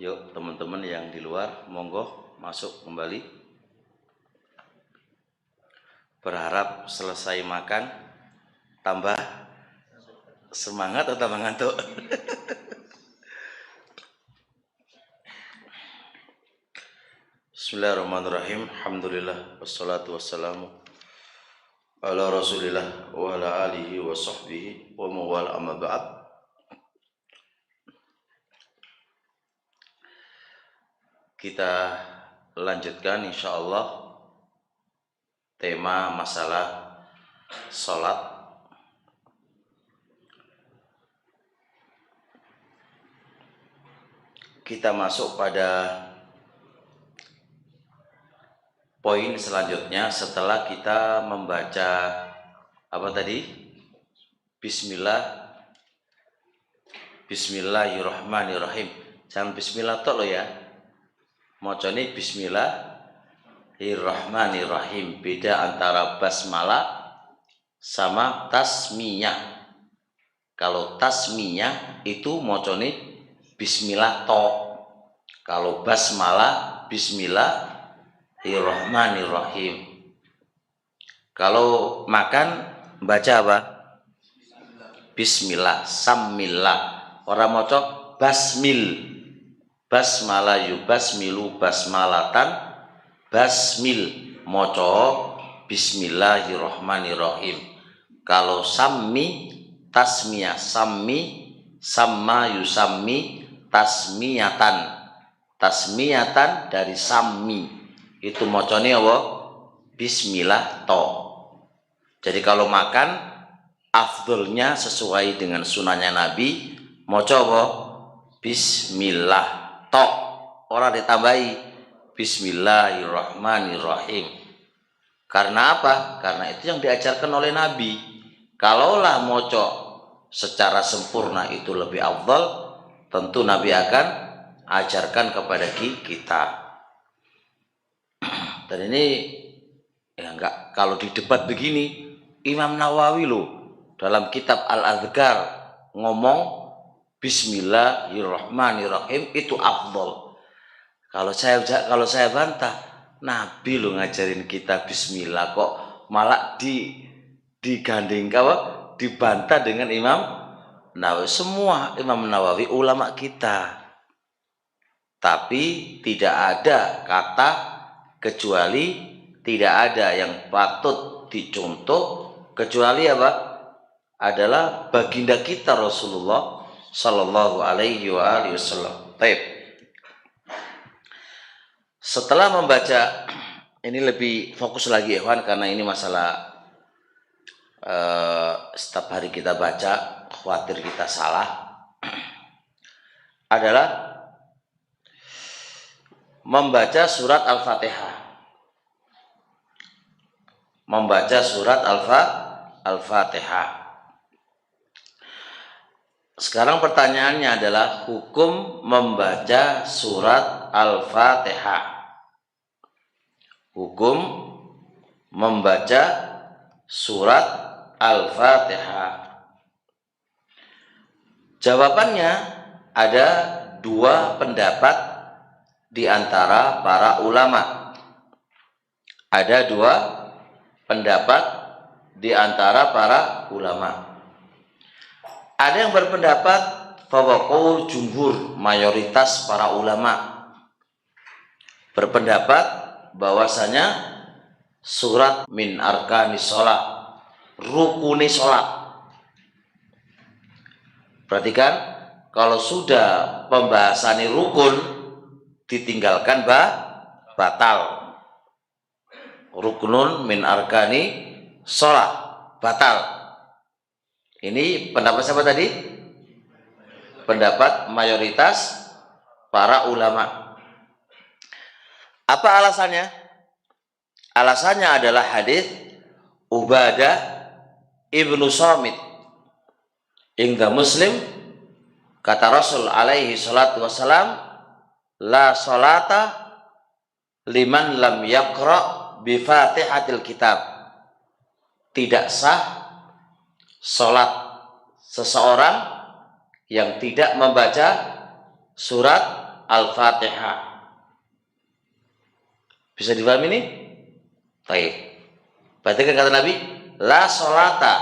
Yuk teman-teman yang di luar, monggo masuk kembali. Berharap selesai makan tambah semangat atau tambah ngantuk? Bismillahirrahmanirrahim. Alhamdulillah wassalatu wassalamu ala Rasulillah wa ala alihi wa sahbihi wa mawala amma ba'd. Kita lanjutkan insyaallah tema masalah salat. Kita masuk pada poin selanjutnya setelah kita membaca apa tadi? Bismillahirrahmanirrahim. Jangan bismillah tok lo ya. Mocone bismillahirrahmanirrahim. Beda antara basmalah sama tasmiyah. Kalau tasmiyah itu mocone bismillah tok. Kalau basmalah bismillahirrahmanirrahim. Kalau makan baca apa? Bismillah, samillah. Orang moco basmil. Basmalah yubasmilu basmalatan. Basmil moco bismillahirrahmanirrahim. Kalau sammi tasmiyah, sammi sama yusammi tasmiyatan. Tasmiyatan dari sammi. Itu mocone apa? Bismillah to. Jadi kalau makan afdolnya sesuai dengan sunahnya Nabi, moco apa? Bismillah to. Orang ditambahi Bismillahirrahmanirrahim. Karena apa? Karena itu yang diajarkan oleh Nabi. Kalaulah moco secara sempurna itu lebih afdal, tentu Nabi akan ajarkan kepada kita. Dan ini ya enggak, kalau di debat begini, Imam Nawawi loh dalam kitab Al-Adhkar ngomong Bismillahirrahmanirrahim itu afdal. Kalau saya bantah, Nabi lo ngajarin kita Bismillah kok malah digandeng dibantah dengan Imam Nawawi. Semua Imam Nawawi ulama kita, tapi tidak ada kata kecuali tidak ada yang patut dicontoh kecuali apa? Adalah baginda kita Rasulullah Sallallahu Alaihi Wasallam. Baik. Setelah membaca ini lebih fokus lagi ya Wan, karena ini masalah setiap hari kita baca, khawatir kita salah. Adalah membaca surat Al-Fatihah. Membaca surat Al-Fatihah. Sekarang pertanyaannya adalah hukum membaca surat Al-Fatihah. Hukum membaca surat Al-Fatihah. Jawabannya ada dua pendapat di antara para ulama. Ada dua pendapat di antara para ulama. Ada yang berpendapat bahwa jumhur, mayoritas para ulama berpendapat bahwasanya surat min arkani sholat, rukuni sholat. Perhatikan, kalau sudah pembahasan rukun ditinggalkan batal. Ruknun min arkani sholat batal. Ini pendapat siapa tadi? Pendapat mayoritas para ulama. Apa alasannya? Alasannya adalah hadis Ubadah ibnu Samit. Inda Muslim, kata Rasul alaihi salatu wassalam, la salata liman lam yaqra bi Fatihatil kitab. Tidak sah salat seseorang yang tidak membaca surat Al-Fatihah. Bisa dipahami ini? Baik. Berarti kan kata Nabi, la sholata.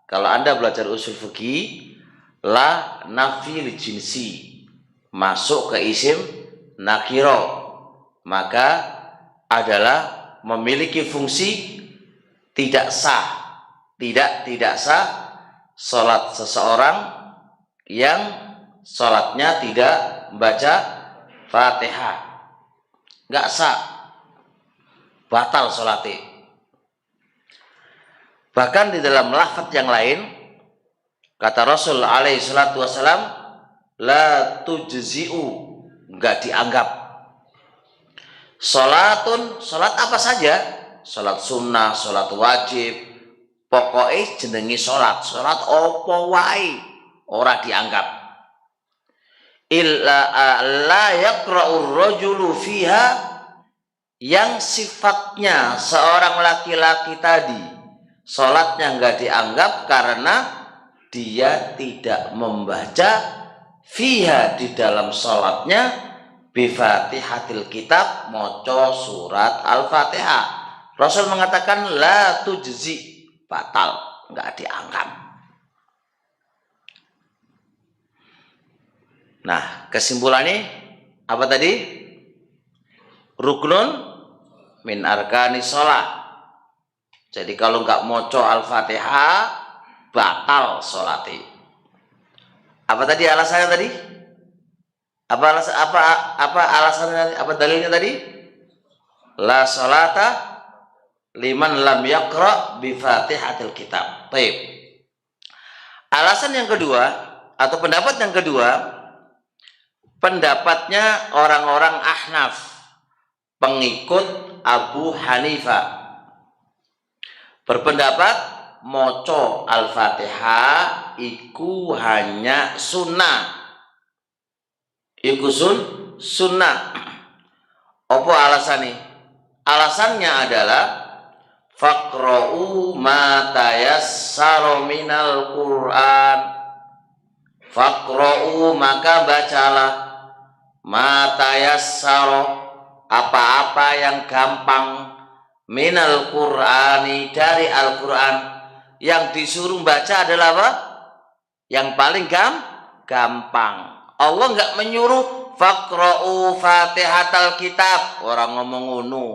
Kalau Anda belajar usul fikih, la nafi li jinsi, masuk ke isim nakiro, maka adalah memiliki fungsi tidak sah. Tidak sah sholat seseorang yang sholatnya tidak membaca Fatihah. Nggak sah, batal sholatnya. Bahkan di dalam lafaz yang lain, kata Rasul alaihi salatu wassalam, la tujzi'u, nggak dianggap. Sholat apa saja, sholat sunnah, sholat wajib, pokoknya jenengi sholat opo wae ora dianggap. Illa la yaqra'ur rajulu fiha, yang sifatnya seorang laki-laki tadi sholatnya nggak dianggap karena dia tidak membaca fiha, di dalam sholatnya, bifatihatil kitab, moco surat Al-Fatihah. Rasul mengatakan la tujzi, batal, nggak dianggap. Nah, kesimpulannya apa tadi? Ruknun min arkani sholat. Jadi kalau nggak moco Al-Fatihah, batal sholatnya. Apa tadi alasannya tadi? Apa alasannya? Apa dalilnya tadi? La sholata liman lam yaqra bi fatihatil kitab. Baik. Alasan yang kedua atau pendapat yang kedua, pendapatnya orang-orang Ahnaf, pengikut Abu Hanifah, berpendapat moco Al-Fatihah iku hanya sunnah. Iku sunnah. Apa alasannya? Alasannya adalah faqra'u ma tayassara minal Qur'an. Faqra'u, maka bacalah, ma tayassara, apa-apa yang gampang, minal Qur'ani, dari Al-Quran. Yang disuruh baca adalah apa? Yang paling gampang. Allah nggak menyuruh faqra'u fatihatal kitab, orang ngomong ngono.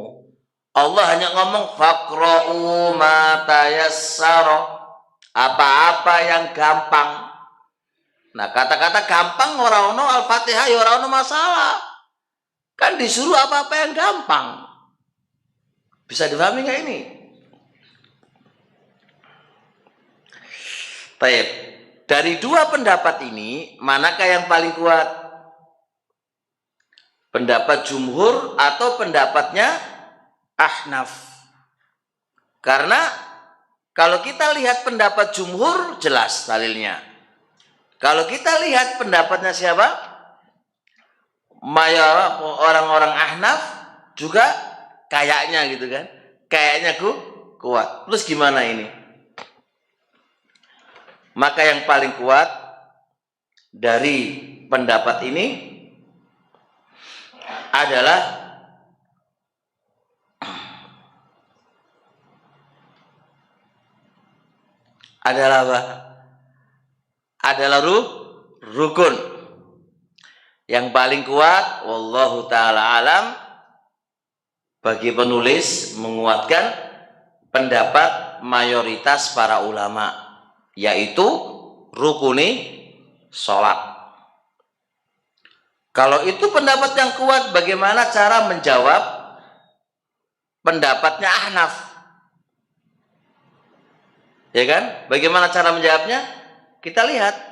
Allah hanya ngomong faqra'u ma tayassara, apa-apa yang gampang. Nah, kata-kata gampang orang ono Al-Fatihah ya orang ono masalah. Kan disuruh apa-apa yang gampang. Bisa dipahami nggak ini? Baik. Dari dua pendapat ini, manakah yang paling kuat? Pendapat jumhur atau pendapatnya Ahnaf? Karena kalau kita lihat pendapat jumhur, jelas dalilnya. Kalau kita lihat pendapatnya siapa? Mayor orang-orang Ahnaf juga kayaknya gitu kan, kayaknya kuat. Terus gimana ini? Maka yang paling kuat dari pendapat ini adalah apa? Adalah rukun. Yang paling kuat, wallahu ta'ala alam, bagi penulis menguatkan pendapat mayoritas para ulama, yaitu rukuni sholat. Kalau itu pendapat yang kuat, bagaimana cara menjawab pendapatnya Ahnaf? Ya kan? Bagaimana cara menjawabnya? Kita lihat.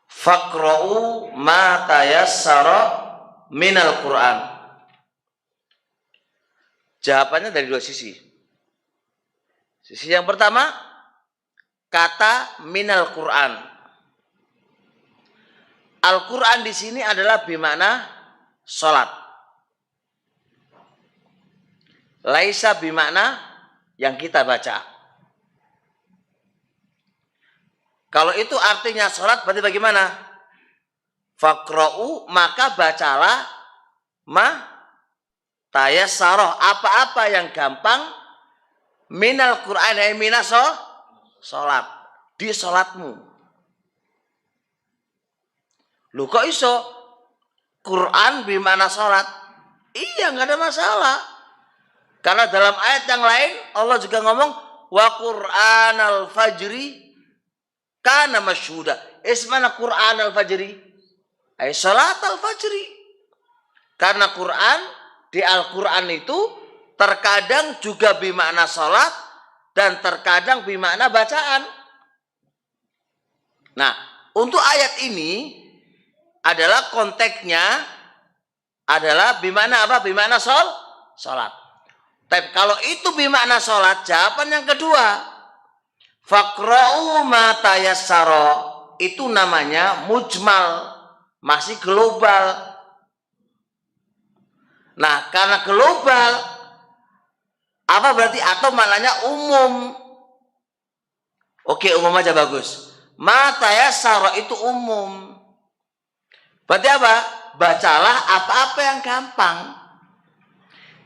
Faqra'u ma tayassara minal Qur'an. Jawabannya dari dua sisi. Sisi yang pertama, kata minal Qur'an. Al-Quran di sini adalah bimana sholat. Laisa bimana yang kita baca. Kalau itu artinya sholat, berarti bagaimana? Faqra'u, maka bacalah ma tayassara, apa-apa yang gampang minal Qur'an, ay minas salat, di salatmu. Lu kok iso Quran bimana salat? Iya, nggak ada masalah. Karena dalam ayat yang lain Allah juga ngomong wa Qur'anal fajri kana masyhuda. Ismana Qur'anal fajri? Ay salat al-fajri. Karena Quran di Al-Quran itu terkadang juga bermakna salat dan terkadang bermakna bacaan. Nah, untuk ayat ini adalah konteksnya adalah bermakna apa? Bermakna salat. Tapi kalau itu bermakna salat, jawaban yang kedua, faqra'u ma tayassara, itu namanya mujmal, masih global. Nah, karena global, apa berarti? Atau maknanya umum. Oke, umum aja bagus. Ma tayassara itu umum. Berarti apa? Bacalah apa-apa yang gampang.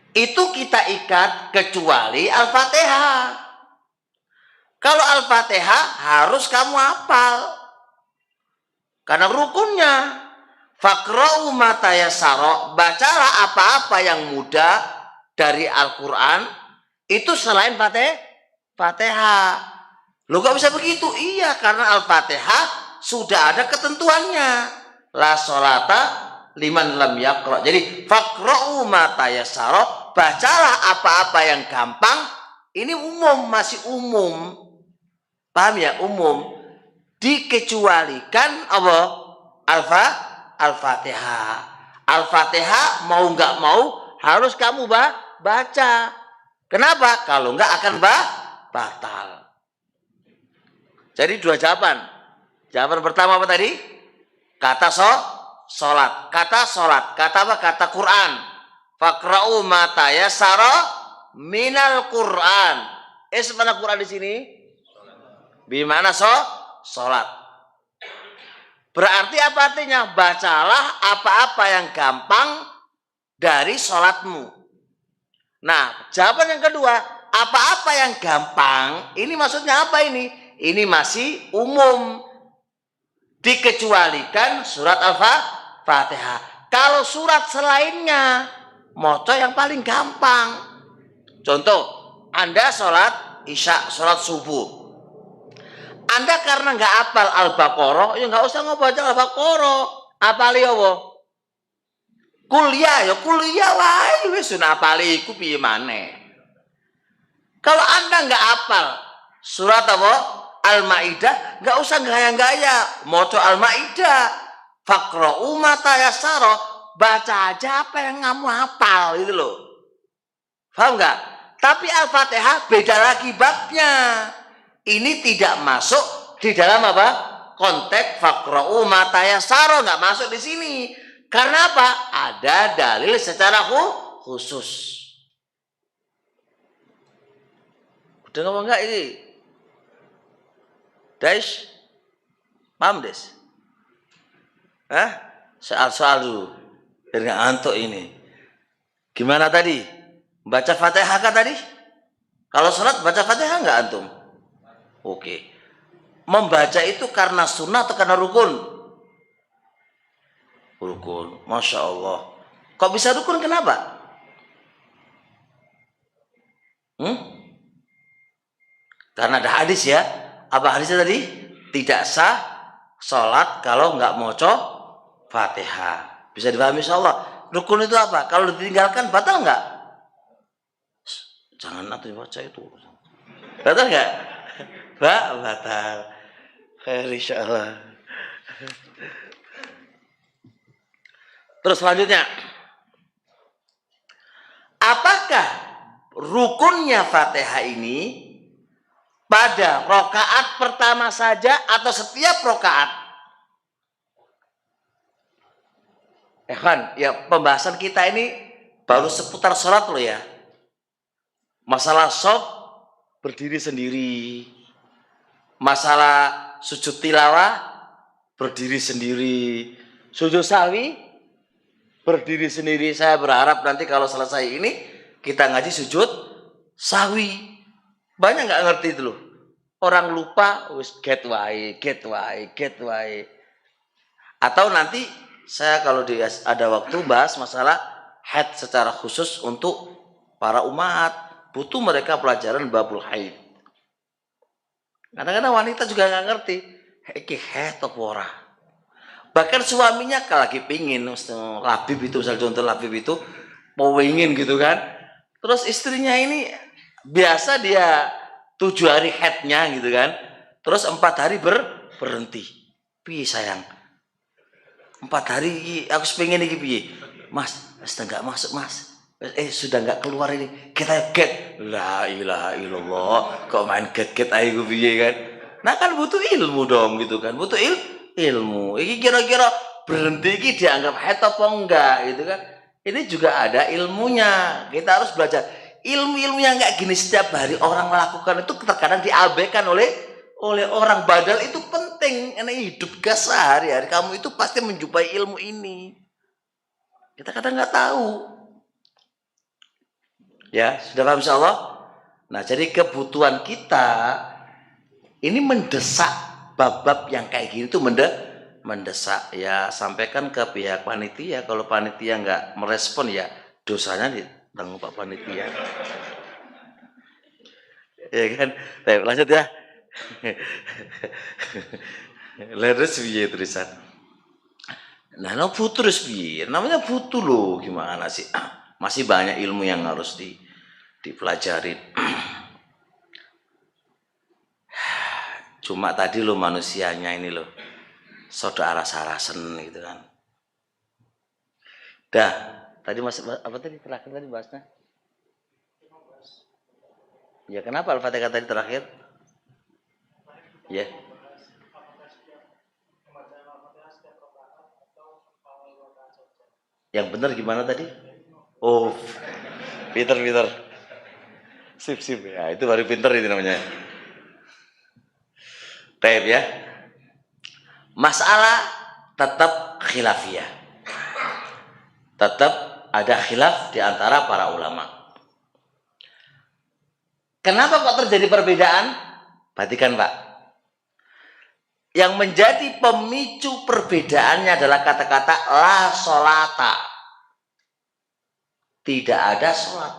Itu kita ikat kecuali Al-Fatihah. Kalau Al-Fatihah harus kamu hafal. Karena rukunnya. Faqra'u ma tayassara, bacalah apa-apa yang mudah dari Al-Quran itu selain Fatihah. Loh kok bisa begitu? Iya, karena Al-Fatihah sudah ada ketentuannya. La sholata liman lam yaqra. Jadi faqra'u ma tayassara, bacalah apa-apa yang gampang. Ini umum, masih umum. Paham ya? Umum. Dikecualikan apa? Al-Fatihah. Al-Fatihah mau nggak mau harus kamu baca. Kenapa? Kalau nggak akan batal. Jadi dua jawaban. Jawaban pertama apa tadi? Kata sholat. Kata sholat. Kata apa? Kata Quran. Faqra'u ma tayassara minal Quran. Mana Quran di sini? Bimana sholat. Berarti apa artinya? Bacalah apa-apa yang gampang dari sholatmu. Nah, jawaban yang kedua, apa-apa yang gampang, ini maksudnya apa ini? Ini masih umum. Dikecualikan surat Al-Fatihah. Kalau surat selainnya, moco yang paling gampang. Contoh, Anda sholat isya, sholat subuh. Anda karena nggak hafal Al-Baqarah, ya nggak usah ngebaca Al-Baqarah. Apali apa? Kuliah wae wis apali iku piye maneh. Kalau Anda nggak hafal surat apa? Al-Maidah, nggak usah gaya-gaya maca Al-Maidah. Faqra'u ma tayassara, baca aja apa yang kamu hafal gitu loh. Paham nggak? Tapi Al-Fatihah beda lagi babnya. Ini tidak masuk di dalam apa? Konteks faqra'u ma tayassara, nggak masuk di sini. Karena apa? Ada dalil secara khusus. Udah ngomong nggak ini? Des? Paham Des? Hah? Soal-soal dulu. Biar nggak ngantuk ini. Gimana tadi? Baca Fatihah kan tadi? Kalau sholat baca Fatihah nggak antum? Oke. Membaca itu karena sunnah atau karena rukun? Rukun. Masya Allah. Kok bisa rukun? Kenapa? Karena ada hadis ya. Apa hadisnya tadi? Tidak sah sholat kalau nggak moco Fatihah. Bisa dipahami insya Allah. Rukun itu apa? Kalau ditinggalkan batal nggak? Jangan nanti baca itu. Batal nggak? Batal. Khair insya Allah. Terus selanjutnya, apakah rukunnya Fatihah ini pada rokaat pertama saja atau setiap rokaat? Kan, ya pembahasan kita ini baru seputar sholat loh ya. Masalah shaf berdiri sendiri. Masalah sujud tilawah berdiri sendiri. Sujud sahwi berdiri sendiri. Saya berharap nanti kalau selesai ini kita ngaji sujud sahwi. Banyak nggak ngerti itu loh. Orang lupa, wis get wae. Atau nanti saya kalau ada waktu bahas masalah haid secara khusus untuk para umat. Butuh mereka pelajaran babul haid. Kadang-kadang wanita juga nggak ngerti. Iki haid apa ora? Bahkan suaminya kalau lagi pingin, Labib itu, misal contoh Labib itu, mau ingin gitu kan. Terus istrinya ini biasa dia 7 hari haidnya gitu kan. Terus 4 hari berhenti. Piye sayang? 4 hari aku pengen iki piye? Mas, sudah enggak masuk mas. Sudah enggak keluar ini. Kita get. La ilaha illallah. Kok main get aja gue piye kan? Nah kan butuh ilmu dong gitu kan. Butuh ilmu. Iki kira-kira berhenti iki dianggap haid apa enggak gitu kan. Ini juga ada ilmunya. Kita harus belajar. Ilmu-ilmu yang kayak gini setiap hari orang melakukan itu terkadang diabaikan oleh orang. Badal itu penting. Karena hidup gak sehari-hari kamu itu pasti menjumpai ilmu ini. Kita kadang nggak tahu. Ya, sudah paham insyaallah? Nah, jadi kebutuhan kita ini mendesak bab-bab yang kayak gini tuh mendesak. Ya, sampaikan ke pihak panitia. Kalau panitia nggak merespon ya dosanya ditanggung Pak panitia. Ya kan? Baik, lanjut ya. Leres piye tulisan. Nah, no butuh piye? Namanya butuh loh, gimana sih? Masih banyak ilmu yang harus dipelajari. Cuma tadi lo manusianya ini lo saudara arasen gitu kan. Dah, tadi mas apa tadi terakhir tadi bahasnya? Ya kenapa Al-Fatihah tadi terakhir? Ya. Yang benar gimana tadi? Oh, pinter. Sip. Ya, itu baru pinter itu namanya. Baik ya. Masalah tetap khilafiyah. Tetap ada khilaf di antara para ulama. Kenapa kok terjadi perbedaan? Perhatikan Pak. Yang menjadi pemicu perbedaannya adalah kata-kata la sholata. Tidak ada sholat.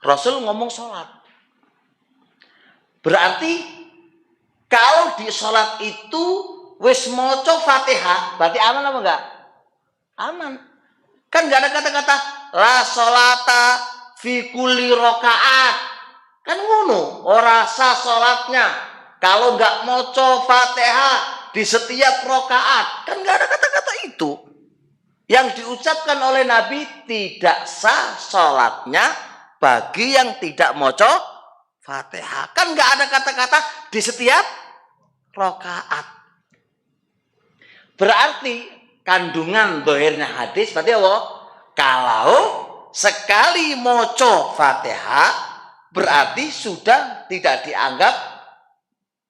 Rasul ngomong sholat. Berarti kalau di sholat itu wis moco Fatihah, berarti aman apa enggak? Aman. Kan enggak ada kata-kata la sholata fi kulli rakaat. Kan ngono, ora sah sholatnya kalau enggak moco Fatihah di setiap rakaat. Kan enggak ada kata-kata itu. Yang diucapkan oleh Nabi tidak sah sholatnya bagi yang tidak moco Fatihah. Kan nggak ada kata-kata di setiap rakaat. Berarti kandungan dohirnya hadis berarti apa? Kalau sekali moco Fatihah berarti sudah tidak dianggap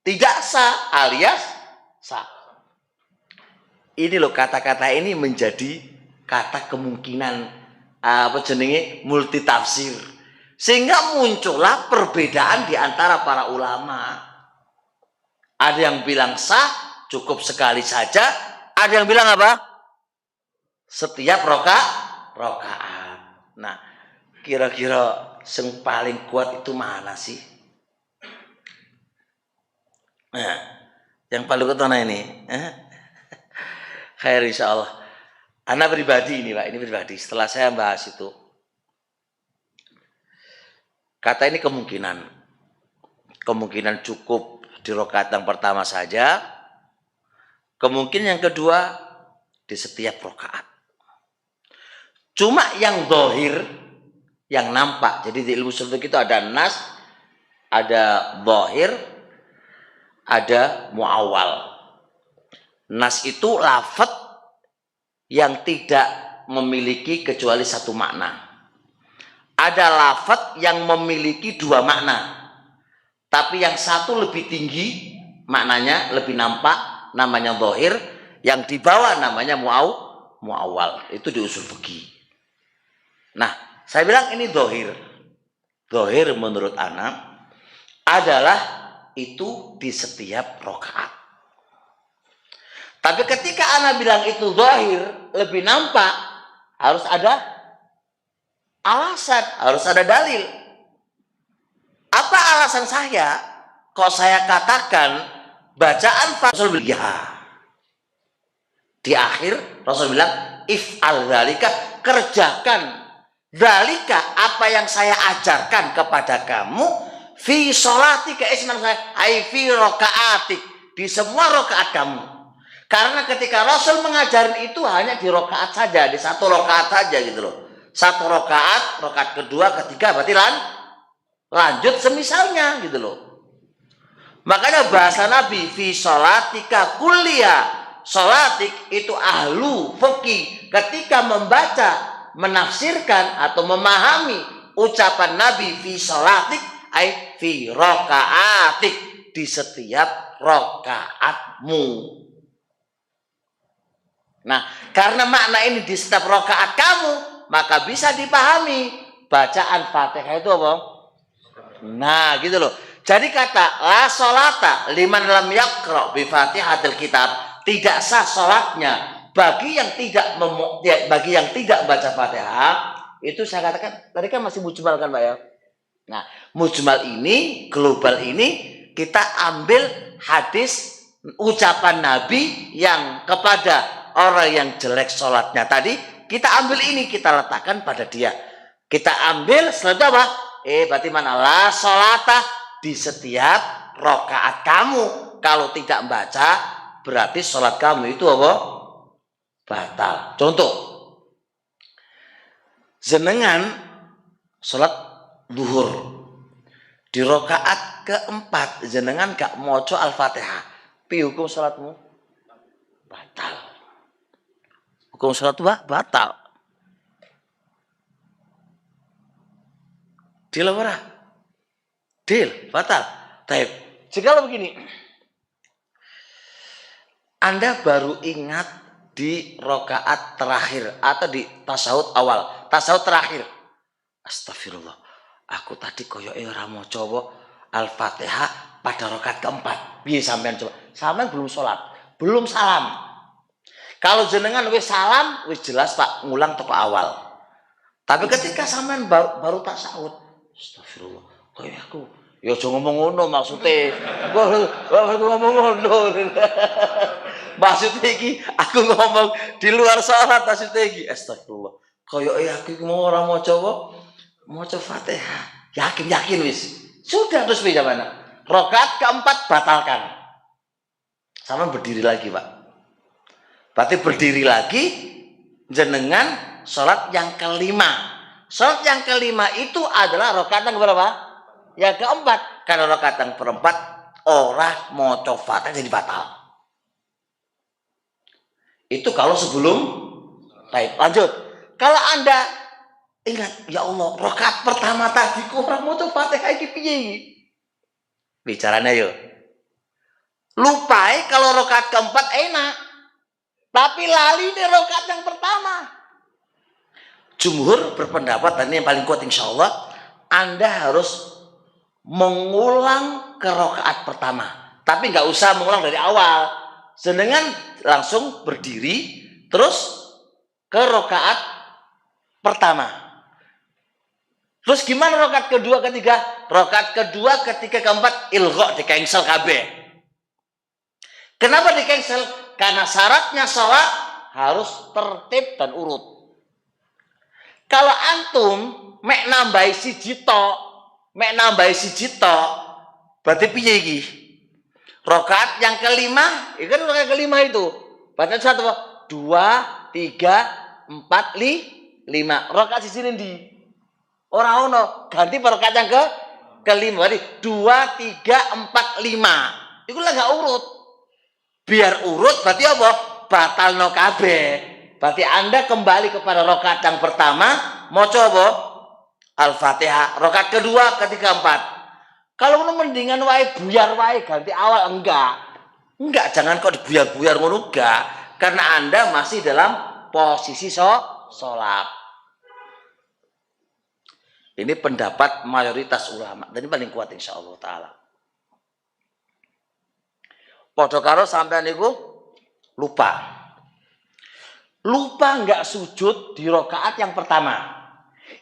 tidak sah alias sah. Ini loh kata-kata ini menjadi kata kemungkinan multi tafsir. Sehingga muncullah perbedaan di antara para ulama. Ada yang bilang sah, cukup sekali saja. Ada yang bilang apa? Setiap rakaat. Nah, kira-kira yang paling kuat itu mana sih? Nah, yang paling kuat mana ini? Khair insyaallah. Ana pribadi ini Pak, ini pribadi. Setelah saya bahas itu, kata ini kemungkinan cukup di rakaat yang pertama saja, kemungkinan yang kedua di setiap rakaat. Cuma yang zahir, yang nampak. Jadi di ilmu ushul itu ada nas, ada zahir, ada muawwal. Nas itu lafadz yang tidak memiliki kecuali satu makna. Ada lafadz yang memiliki dua makna. Tapi yang satu lebih tinggi maknanya, lebih nampak, namanya zahir. Yang di bawah namanya muawwal. Itu di usul fikih. Nah, saya bilang ini dohir. Dohir menurut ana adalah itu di setiap rakaat. Tapi ketika ana bilang itu dohir, lebih nampak, harus ada alasan, harus ada dalil. Apa alasan saya? Kok saya katakan bacaan Rasul bilang ya. Di akhir Rasul bilang if'al dzalika, kerjakan dzalika apa yang saya ajarkan kepada kamu fi sholatika isman saya ai fi rakaatik, di semua rakaat kamu. Karena ketika Rasul mengajarin itu hanya di rakaat saja, di satu rakaat saja gitu loh. Satu rakaat, rakaat kedua, ketiga berarti lanjut semisalnya gitu loh. Makanya bahasa Nabi fi sholatika kuliah, sholatik itu ahlu fikih ketika membaca, menafsirkan atau memahami ucapan Nabi fi sholatik ay fi rakaatik, di setiap rakaatmu. Nah, karena makna ini di setiap rakaat kamu, maka bisa dipahami bacaan Fatihah itu apa? Nah, gitu loh. Jadi kata la sholata liman lam yaqra bi Fatihatil kitab, tidak sah sholatnya bagi yang tidak baca Fatihah. Itu saya katakan tadi kan masih mujmal kan Pak ya. Nah, mujmal ini, global ini kita ambil hadis ucapan Nabi yang kepada orang yang jelek sholatnya tadi, kita ambil ini, kita letakkan pada dia. Kita ambil setelah itu apa? Berarti mana? La sholata, di setiap rakaat kamu. Kalau tidak baca, berarti sholat kamu itu apa? Batal. Contoh, jenengan sholat zuhur di rakaat keempat, jenengan gak moco al-fatihah, pi hukum sholatmu? Batal. Hukum sholat batal. Deal apa? Deal, batal. Taib. Jikalau begini, Anda baru ingat di rakaat terakhir atau di tasawuf awal, tasawuf terakhir. Astagfirullah, aku tadi koyo ora maca Al-Fatihah pada rakaat keempat. Piye sampean coba? Sampean belum sholat, belum salam. Kalau jenengan wis salam, wis jelas Pak, ngulang toko awal. Tapi ketika sampean baru tasawuf, astagfirullah, koyo aku ya aja ngomong ngono maksudnya. Gua ngomong ngono. Maksudnya iki aku ngomong di luar salat maksudnya iki. Astagfirullah. Koyo aku mau ora maca Fatihah. Yakin wis. Sudah terus piye mana? Rakaat keempat batalkan. Sama berdiri lagi, Pak. Berarti berdiri lagi jenengan salat yang kelima. Salat yang kelima itu adalah rakaat yang berapa? Yang keempat. Karena rakaat yang keempat ora maca Fatihah jadi batal. Itu kalau sebelum taib. Lanjut. Kalau Anda ingat, ya Allah, rakaat pertama tadi kok ora maca Fatihah iki piye? Bicaranya yuk. Lupai kalau rakaat keempat enak. Tapi lali di rakaat yang pertama. Jumhur berpendapat, dan ini yang paling kuat insya Allah, Anda harus mengulang ke rakaat pertama. Tapi nggak usah mengulang dari awal. Sedangkan langsung berdiri, terus ke rakaat pertama. Terus gimana rakaat kedua, ketiga? Rakaat kedua, ketiga, keempat, ilgha, di cancel kabeh. Kenapa di cancel? Karena syaratnya sholat harus tertib dan urut. Kalau antum mek nambahi siji tok, berarti piye iki? Rakaat yang kelima, itu kan rakaat kelima itu. Berarti satu, 2, 3, 4, 5. Rakaat siji ndi? Ora ono, ganti rakaat yang kelima. Berarti 2, 3, 4, 5. Iku lah gak urut. Biar urut berarti apa? Batalno kabeh. Berarti Anda kembali kepada rakaat yang pertama, maca apa? Al-Fatihah. Rakaat kedua, ketiga, empat. Kalau lu mendingan wae buyar wae ganti awal, enggak, jangan kok dibuyar-buyar ngono, enggak. karena Anda masih dalam posisi sholat. Ini pendapat mayoritas ulama dan ini paling kuat insyaallah taala. Padha karo sampean niku lupa nggak sujud di rakaat yang pertama,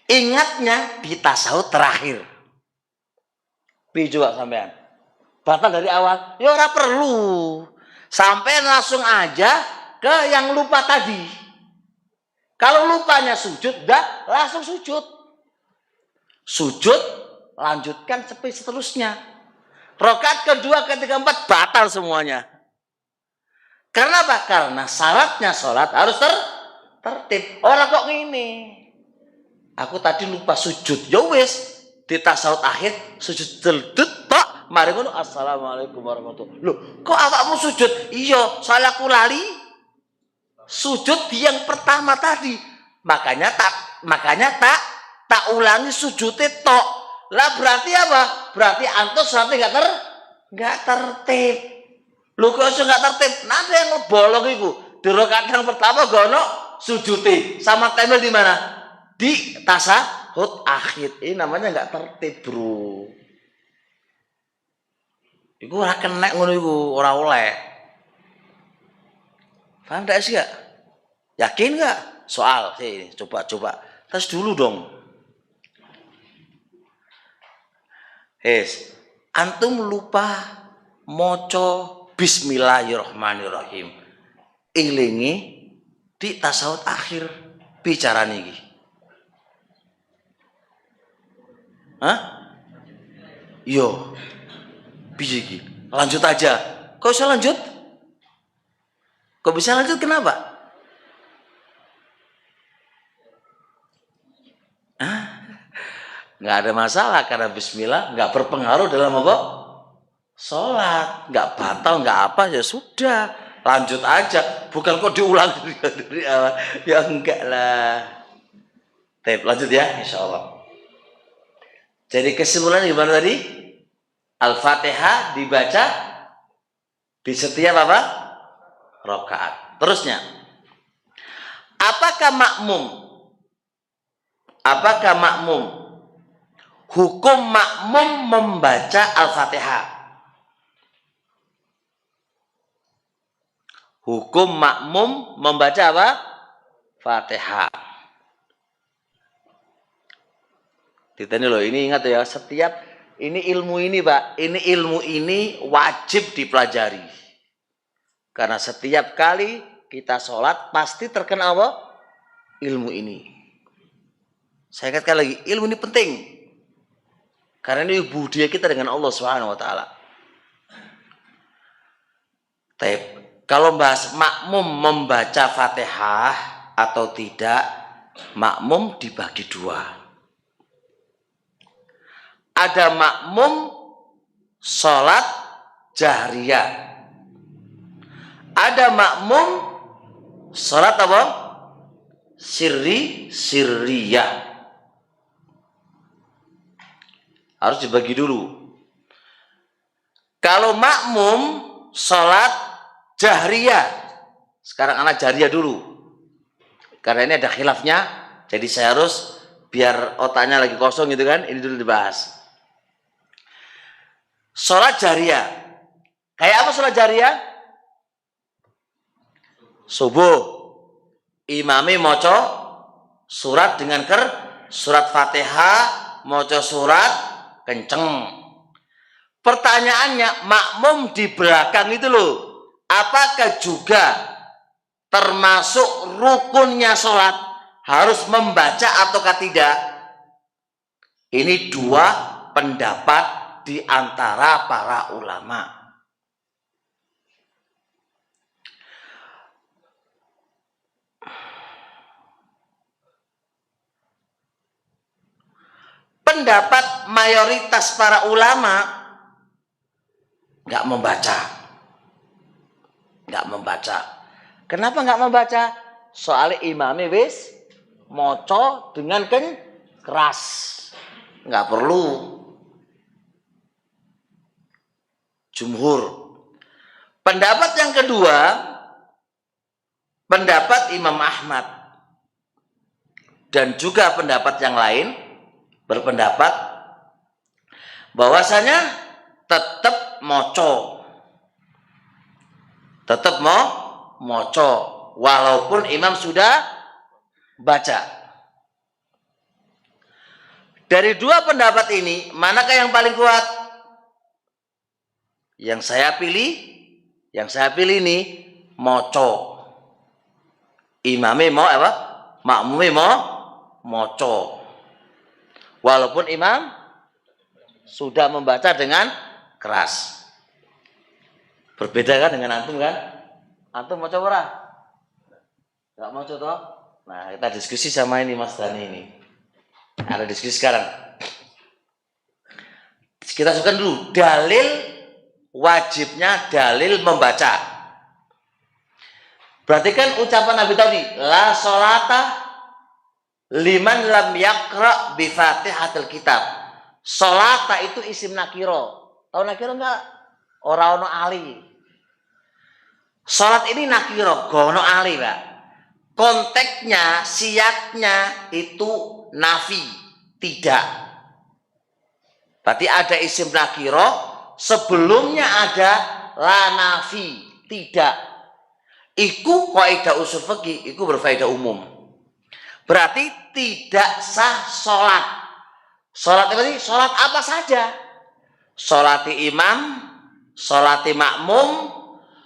ingatnya di tasawuf terakhir. Piye coba sampean? Batal dari awal? Ya ora perlu. Sampean langsung aja ke yang lupa tadi. Kalau lupanya sujud, dah langsung sujud. Sujud, lanjutkan sampai seterusnya. Rakaat kedua, ketiga, empat batal semuanya. Karena apa? Karena syaratnya sholat harus tertib. Orang kok gini? Aku tadi lupa sujud. Ya wis, di tasawuf akhir sujud deldut tok. Mari ngono assalamualaikum warahmatullahi. Loh, kok awakmu sujud? Iya, soalnya aku lali sujud di yang pertama tadi. Makanya tak ulangi sujudnya tok. Lah berarti apa? Berarti antus nanti enggak tertib. Lu kok iso enggak tertib? Nanti yang bolong iku. Di rakaat yang pertama gono sujudi sama tempel di mana? Di tasahud akhir. Ini namanya enggak tertib, Bro. Iku ora kena ngono iku, ora oleh. Paham enggak sih, Kak? Yakin enggak? Soal sih, coba. Tes dulu dong. Antum lupa moco bismillahirrahmanirrahim. Ilingi di tasawuf akhir bicara niki. Hah? Yo. Piye iki? Lanjut aja. Kok bisa lanjut? Kok bisa lanjut kenapa? Nggak ada masalah karena bismillah nggak berpengaruh dalam apa? Sholat, nggak batal, nggak apa, ya sudah, lanjut aja. Bukan kok diulang dari awal. Ya enggak lah. Lanjut ya, insya Allah. Jadi kesimpulan gimana tadi? Al-Fatihah dibaca di setiap apa? Rakaat. Terusnya, apakah makmum? Hukum makmum membaca Al-Fatihah. Hukum makmum membaca apa? Fatihah. Ditanya loh, ini ingat ya, setiap ini ilmu ini, Pak. Ilmu ini wajib dipelajari. Karena setiap kali kita sholat pasti terkena apa? Ilmu ini. Saya katakan lagi, ilmu ini penting. Karena ini budaya kita dengan Allah Subhanahu wa taala. Kalau bahas makmum membaca Fatihah atau tidak, makmum dibagi dua. Ada makmum sholat jahriyah. Ada makmum sholat apa? Sirriyah. Harus dibagi dulu. Kalau makmum sholat jahriyah, sekarang anak jahriyah dulu. Karena ini ada khilafnya, jadi saya harus biar otaknya lagi kosong gitu kan, ini dulu dibahas. Sholat jahriyah. Kayak apa sholat jahriyah? Subuh. Imami moco surat dengan surat Fatihah, moco surat kenceng. Pertanyaannya, makmum di belakang itu loh, apakah juga termasuk rukunnya sholat harus membaca ataukah tidak? Ini dua pendapat di antara para ulama. Pendapat mayoritas para ulama nggak membaca. Kenapa nggak membaca? Soalnya imamnya wis moco dengan keras, nggak perlu. Jumhur. Pendapat yang kedua, pendapat Imam Ahmad dan juga pendapat yang lain berpendapat bahwasanya tetap moco. Tetap moco walaupun imam sudah baca. Dari dua pendapat ini, manakah yang paling kuat? Yang saya pilih ini moco. Imame mau apa? Makmume mau moco. Walaupun imam sudah membaca dengan keras. Berbeda kan dengan antum kan? Antum mau coba? Enggak mau coba? Nah, kita diskusi sama ini Mas Dani ini. Ada diskusi sekarang. Kita sebutkan dulu dalil wajibnya dalil membaca. Berarti kan ucapan Nabi tadi, la sholata liman lam yaqra bi Fatihatil kitab. Sholata itu isim nakiro. Tahu nakiro enggak? Ora ono ali. Sholat ini nakiro, gono ali, Pak. Konteksnya, siaknya itu nafi, tidak. Berarti ada isim nakiro, sebelumnya ada la nafi, tidak. Iku kaidah usul fikih, iku berfaedah umum. Berarti tidak sah sholat. Sholat berarti sholat apa saja. Sholati imam, sholati makmum,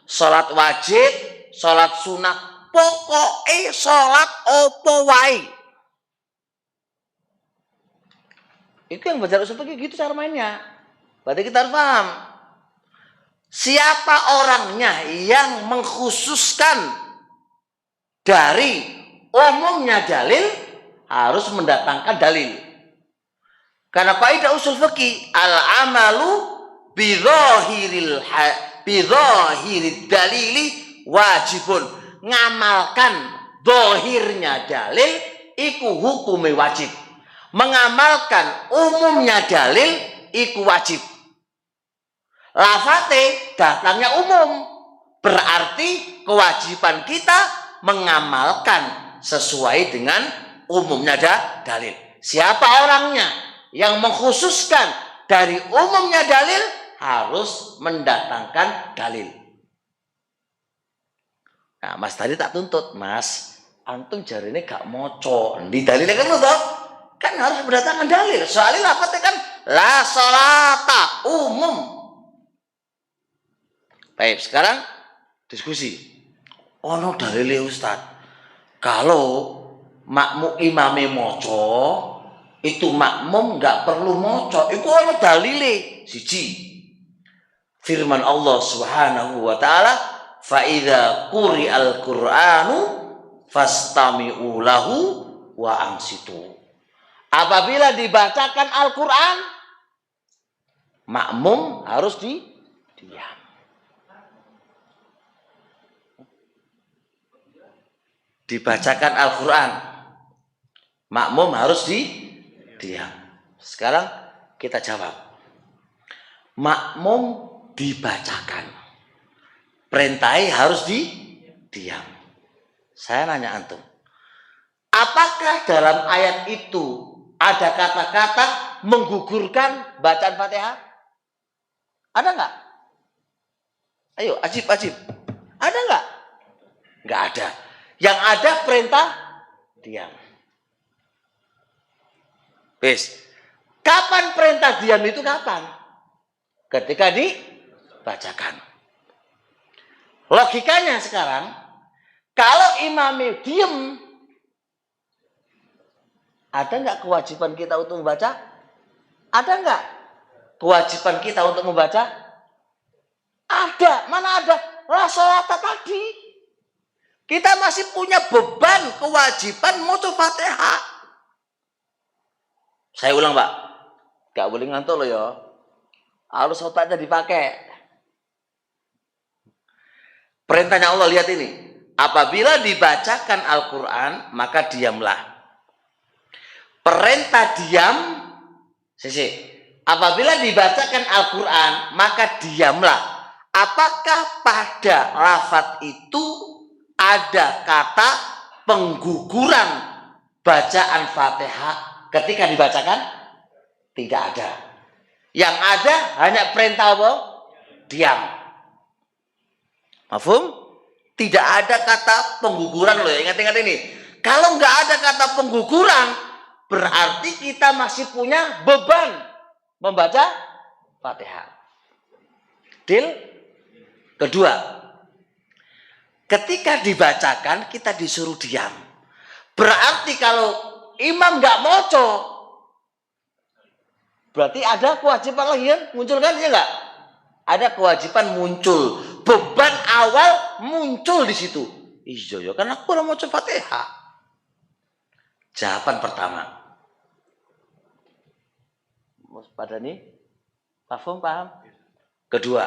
sholat wajib, sholat sunat, pokoknya sholat opo wae. Itu yang belajar usul fikih gitu cara mainnya. Berarti kita harus paham. Siapa orangnya yang mengkhususkan dari umumnya dalil harus mendatangkan dalil. Karena kaidah usul fikih al-amalu bidzahirid dalili wajibun. Ngamalkan dohirnya dalil iku hukume wajib. Mengamalkan umumnya dalil iku wajib. Lafate datangnya umum. Berarti kewajiban kita mengamalkan sesuai dengan umumnya dalil. Siapa orangnya yang mengkhususkan dari umumnya dalil harus mendatangkan dalil. Nah, Mas tadi tak tuntut, Mas. Antum jarine gak moco. Di dalilnya kan lu toh? Kan harus mendatangkan dalil. Soalnya lafadznya kan la sholata umum. Baik, sekarang diskusi. Ono dalilnya Ustaz. Kalau makmum imame moco, itu makmum nggak perlu moco. Itu ono dalilnya. Siji. Firman Allah Subhanahu wa taala, fa idza quri'al Qur'anu fastami'u lahu wa ansitu. Apabila dibacakan Al-Qur'an, makmum harus diam. Dibacakan Al-Qur'an, makmum harus diam. Sekarang kita jawab. Makmum dibacakan, perintahnya harus diam. Saya nanya antum, apakah dalam ayat itu ada kata-kata menggugurkan bacaan Fatihah? Ada nggak? Ayo, ajib. Ada nggak? Nggak ada. Yang ada perintah diam. Wes, kapan perintah diam itu kapan? Ketika dibacakan. Logikanya sekarang, kalau imamnya diem, ada nggak kewajiban kita untuk membaca? Ada nggak kewajiban kita untuk membaca? Ada. Mana ada? La sholata tadi. Kita masih punya beban kewajiban maca Fatihah. Saya ulang, Pak. Gak boleh ngantuk loh ya. Harus otaknya dipakai. Perintahnya Allah, lihat ini. Apabila dibacakan Al-Quran, maka diamlah. Perintah diam. Apabila dibacakan Al-Quran, maka diamlah. Apakah pada lafaz itu ada kata pengguguran bacaan Fatihah ketika dibacakan? Tidak ada. Yang ada hanya perintah apa? Diam. Mafhum? Tidak ada kata pengguguran loh. Ingat-ingat ini. Kalau nggak ada kata pengguguran, berarti kita masih punya beban membaca Fatihah. Deal? Kedua, ketika dibacakan kita disuruh diam. Berarti kalau imam nggak moco, berarti ada kewajiban lagi kan? Muncul kan ya nggak? Ada kewajiban muncul. Beban awal muncul di situ. Iya ya, kan aku udah mau coba Fatihah. Jawaban pertama. Pada nih, paham? Kedua.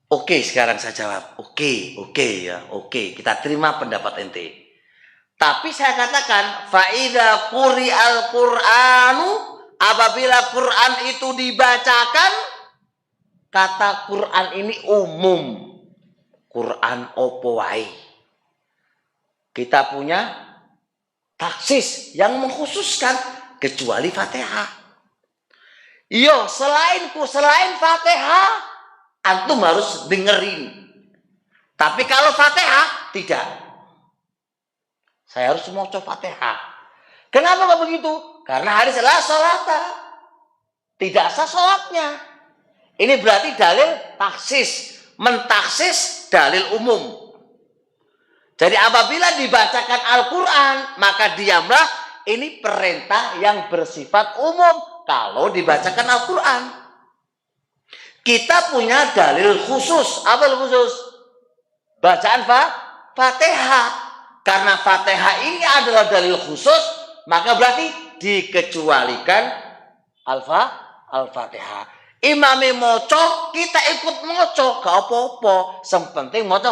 Oke, sekarang saya jawab. Oke ya, oke. Kita terima pendapat ente. Tapi saya katakan, faida quri'al Qur'anu, apabila Quran itu dibacakan, kata Quran ini umum. Quran opo wae. Kita punya taksis yang mengkhususkan kecuali Fatihah. Yo, selain Fatihah, antum harus dengerin. Tapi kalau Fatihah tidak. Saya harus mau coba Fatihah. Kenapa kok begitu? Karena hadis la sholata. Tidak sah sholatnya. Ini berarti dalil taksis. Mentaksis dalil umum. Jadi apabila dibacakan Al-Quran, maka diamlah. Ini perintah yang bersifat umum. Kalau dibacakan Al-Quran. Kita punya dalil khusus. Apa khusus? Bacaan Fatihah. Karena Fatihah ini adalah dalil khusus, maka berarti dikecualikan Al-Fatihah. Imame moco, kita ikut moco, gak apa-apa. Yang penting moco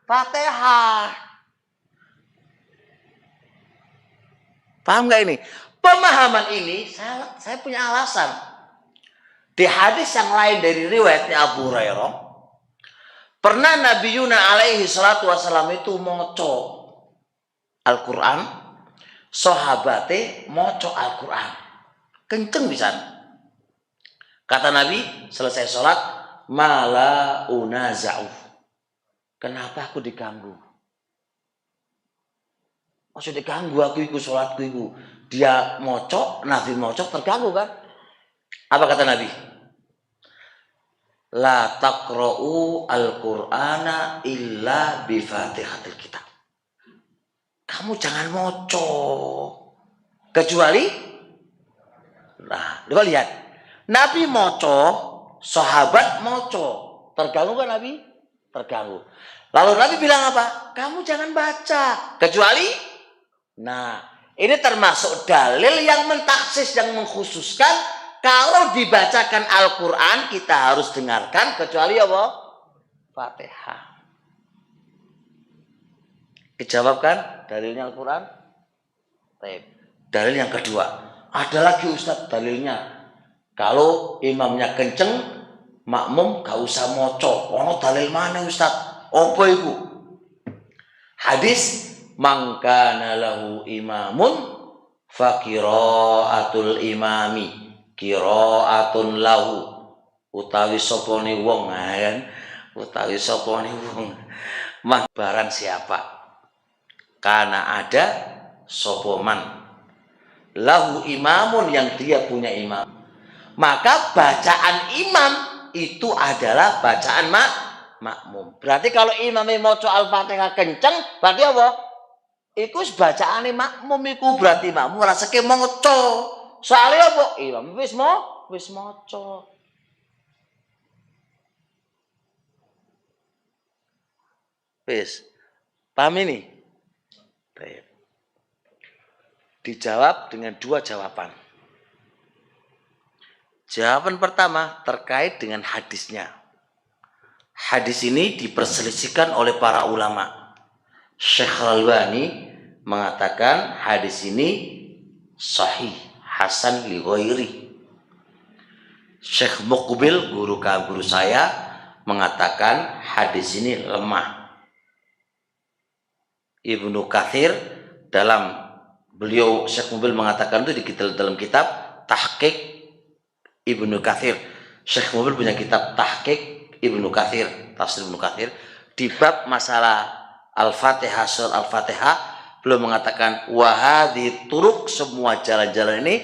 Fatihah. Paham gak ini? Pemahaman ini saya punya alasan. Di hadis yang lain dari riwayatnya Abu Hurairah, pernah Nabi Yuna alaihi salatu wassalam itu moco Al-Quran, sahabate moco Al-Quran. Kenceng bisa. Kata Nabi, selesai sholat, mala unaza'u. Kenapa aku diganggu? Maksudnya diganggu aku ikut sholatku itu. Dia moco, Nabi moco, terganggu kan? Apa kata Nabi? La taqra'u al-Qur'ana illa bifatihatil kitab. Kamu jangan moco. Kecuali, nah, coba lihat. Nabi moco, sahabat moco. Terganggu kan Nabi? Terganggu. Lalu Nabi bilang apa? Kamu jangan baca. Kecuali, nah, ini termasuk dalil yang mentaksis, yang mengkhususkan. Kalau dibacakan Al-Quran, kita harus dengarkan. Kecuali apa? Fatihah. Dijawabkan dalilnya Al-Quran. Dalil yang kedua. Ada lagi Ustaz dalilnya. Kalau imamnya kenceng, makmum gak usah moco. Ono dalil mana Ustaz? Apa itu? Hadis mangkana lahu imamun fakiraatul imami kiraatun lahu. Utawi sopone wong kan? Utawi sopone wong. Barang siapa? Karena ada sopoman lahu imamun, yang dia punya imam, maka bacaan imam itu adalah bacaan makmum. Berarti kalau imamnya moco Al-Fatihah kenceng, berarti apa? Iku bacaan makmum iku, berarti makmum rasake moco. Soalnya apa? Imam wis moco. Wis. Paham ini? Dijawab dengan dua jawaban. Jawaban pertama terkait dengan hadisnya. Hadis ini diperselisihkan oleh para ulama. Syekh Al-Albani mengatakan hadis ini sahih, hasan li ghairi. Syekh Muqbil, guru saya, mengatakan hadis ini lemah. Ibnu Katsir beliau Syekh Mubil mengatakan itu dalam kitab Tahqiq Ibnu Katsir. Syekh Mubil punya kitab Tahqiq Ibnu Katsir, tafsir Ibnu Katsir, di bab masalah Al-Fatihah, surat Al-Fatihah, beliau mengatakan wahadi turuk, semua jalan-jalan ini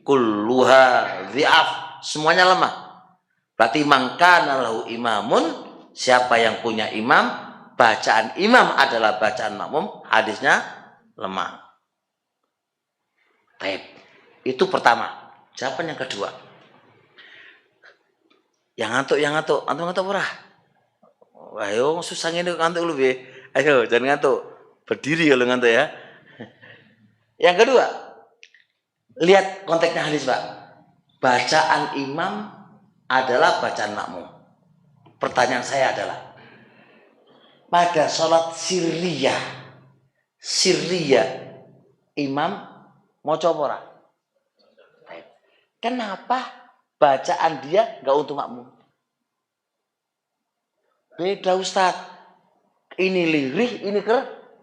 kulluha dhi'af, semuanya lemah. Berarti mangkana lahu imamun, siapa yang punya imam, bacaan imam adalah bacaan makmum, hadisnya lemah. Baik, itu pertama. Jawaban yang kedua. Yang ngantuk, antum ngantuk murah. Ayo susah ini ngantuk lu be. Ayo jangan ngantuk. Berdiri kalau ngantuk ya. Yang kedua, lihat konteksnya hadis, Pak. Bacaan imam adalah bacaan makmum. Pertanyaan saya adalah, pada sholat sirriyah imam mau coba. Kenapa bacaan dia nggak untuk makmum? Beda Ustadz. Ini lirih, ini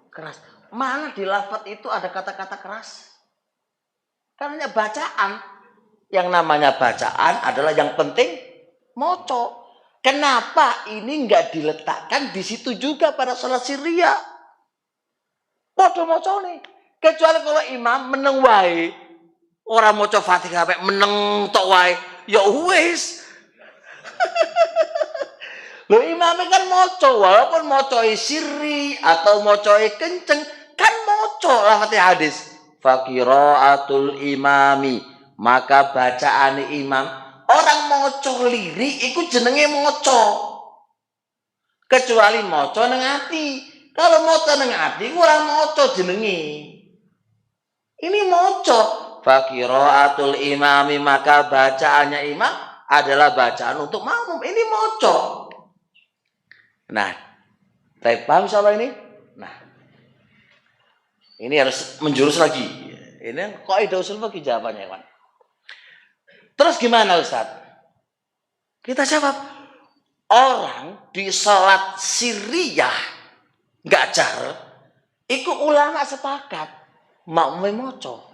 keras. Mana di lafaz itu ada kata-kata keras? Karena bacaan. Yang namanya bacaan adalah yang penting moco. Kenapa ini nggak diletakkan di situ juga pada sholat sirriyah? Podo moco nih. Kecuali kalau imam meneng wae. Orang moco Fatihah sampai meneng tok wae. Ya wis. Loh imamnya kan moco, walaupun mocoi sirri atau mocoi kenceng, kan moco lafadznya hadis. Faqiraatul imami, maka bacaan imam. Orang moco liri iku jenenge moco. Kecuali moco nang ati. Kalau moco nang ati ora moco jenenge. Ini moco. Faqiraatul imami, maka bacaannya imam adalah bacaan untuk makmum. Ini moco. Nah, paham soal ini? Nah, ini harus menjurus lagi. Ini kaidah usul fikih jawabannya, kan? Terus gimana, Ustaz? Kita jawab, orang di sholat sirriyah nggak jar, ikut ulama sepakat makmum moco.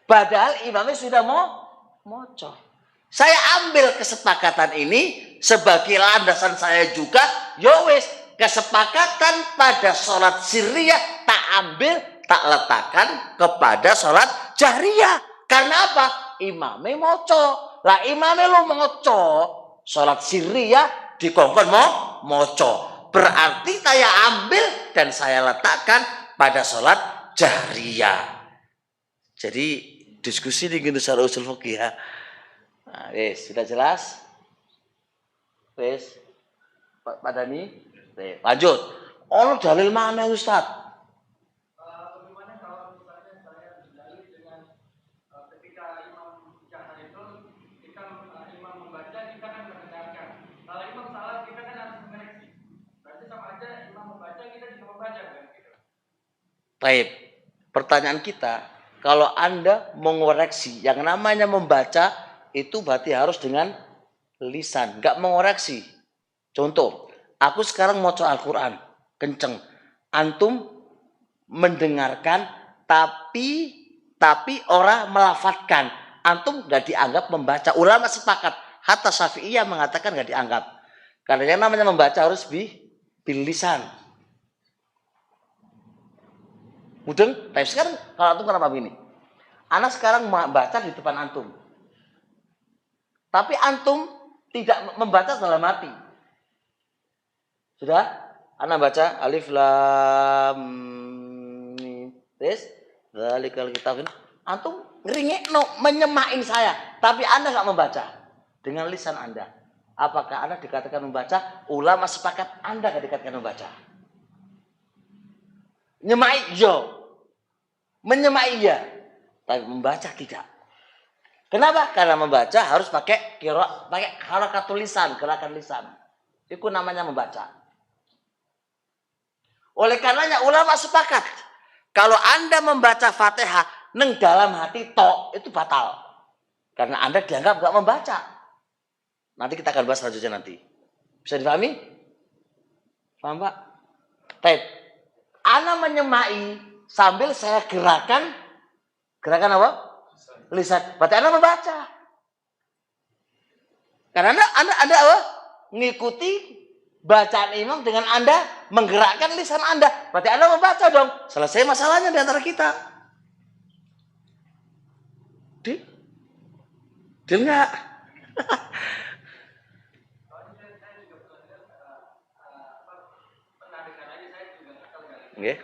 Padahal imamnya sudah moco. Saya ambil kesepakatan ini sebagai landasan saya juga. Yowes, kesepakatan pada sholat sirriyah tak ambil, tak letakkan kepada sholat jahriyah. Karena apa? Imamnya moco. Lah imamnya lo moco, sholat sirriyah dikongkon moco. Berarti saya ambil dan saya letakkan pada sholat jahriyah. Jadi diskusi di gini secara usul fikih ya. Nah, sudah jelas? Pak Dani, lanjut. Oh, dalil mana Ustaz? Bagaimana kalau misalnya saya berdalil dengan ketika imam jahar itu, ketika imam membaca kita kan mendengarkan. Kalau imam salah kita kan harus mengoreksi. Berarti sama aja imam membaca kita juga membaca kan? Gitu. Baik. Pertanyaan kita, kalau Anda mengoreksi, yang namanya membaca itu berarti harus dengan lisan, nggak mengoreksi. Contoh, aku sekarang mau Al-Quran, kenceng. Antum mendengarkan, tapi orang melafatkan. Antum nggak dianggap membaca. Ulama sepakat, hatta Syafi'iyah mengatakan nggak dianggap. Karena yang namanya membaca harus bil lisan. Mudeng, tapi sekarang kalau antum kenapa begini? Anak sekarang membaca di depan antum. Tapi antum tidak membaca dalam hati. Sudah? Anak baca alif lam mim. Tes, dzalikal kitab. Antum ngeringekno menyemain saya, tapi Anda enggak membaca dengan lisan Anda. Apakah Anda dikatakan membaca? Ulama sepakat Anda enggak dikatakan membaca. Nyemai yo. Menyemai ya, tapi membaca tidak. Kenapa? Karena membaca harus pakai harakatul lisan, gerakan lisan. Itu namanya membaca. Oleh karenanya ulama sepakat, kalau Anda membaca Fatihah neng dalam hati tok itu batal. Karena Anda dianggap enggak membaca. Nanti kita akan bahas selanjutnya nanti. Bisa dipahami? Paham Pak? Baik. Ana menyemai sambil saya gerakan apa? Lisan. Berarti Ana membaca. Karena Anda apa? Ngikuti bacaan imam dengan Anda menggerakkan lisan Anda. Berarti Anda membaca dong. Selesai masalahnya di antara kita. Deal nggak? Nggih.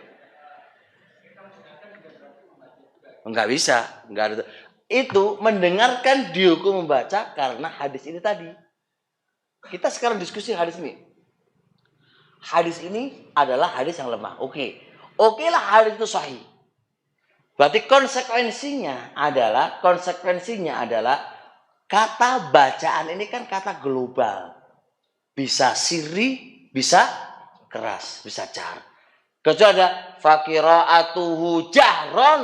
Enggak bisa, enggak ada. Itu mendengarkan dihukum membaca karena hadis ini tadi. Kita sekarang diskusi hadis ini. Hadis ini adalah hadis yang lemah. Oke lah hadis itu sahih. Berarti konsekuensinya adalah kata bacaan ini kan kata global. Bisa sirri, bisa keras, bisa jar. Kecuali ada faqira'atuhu jahron,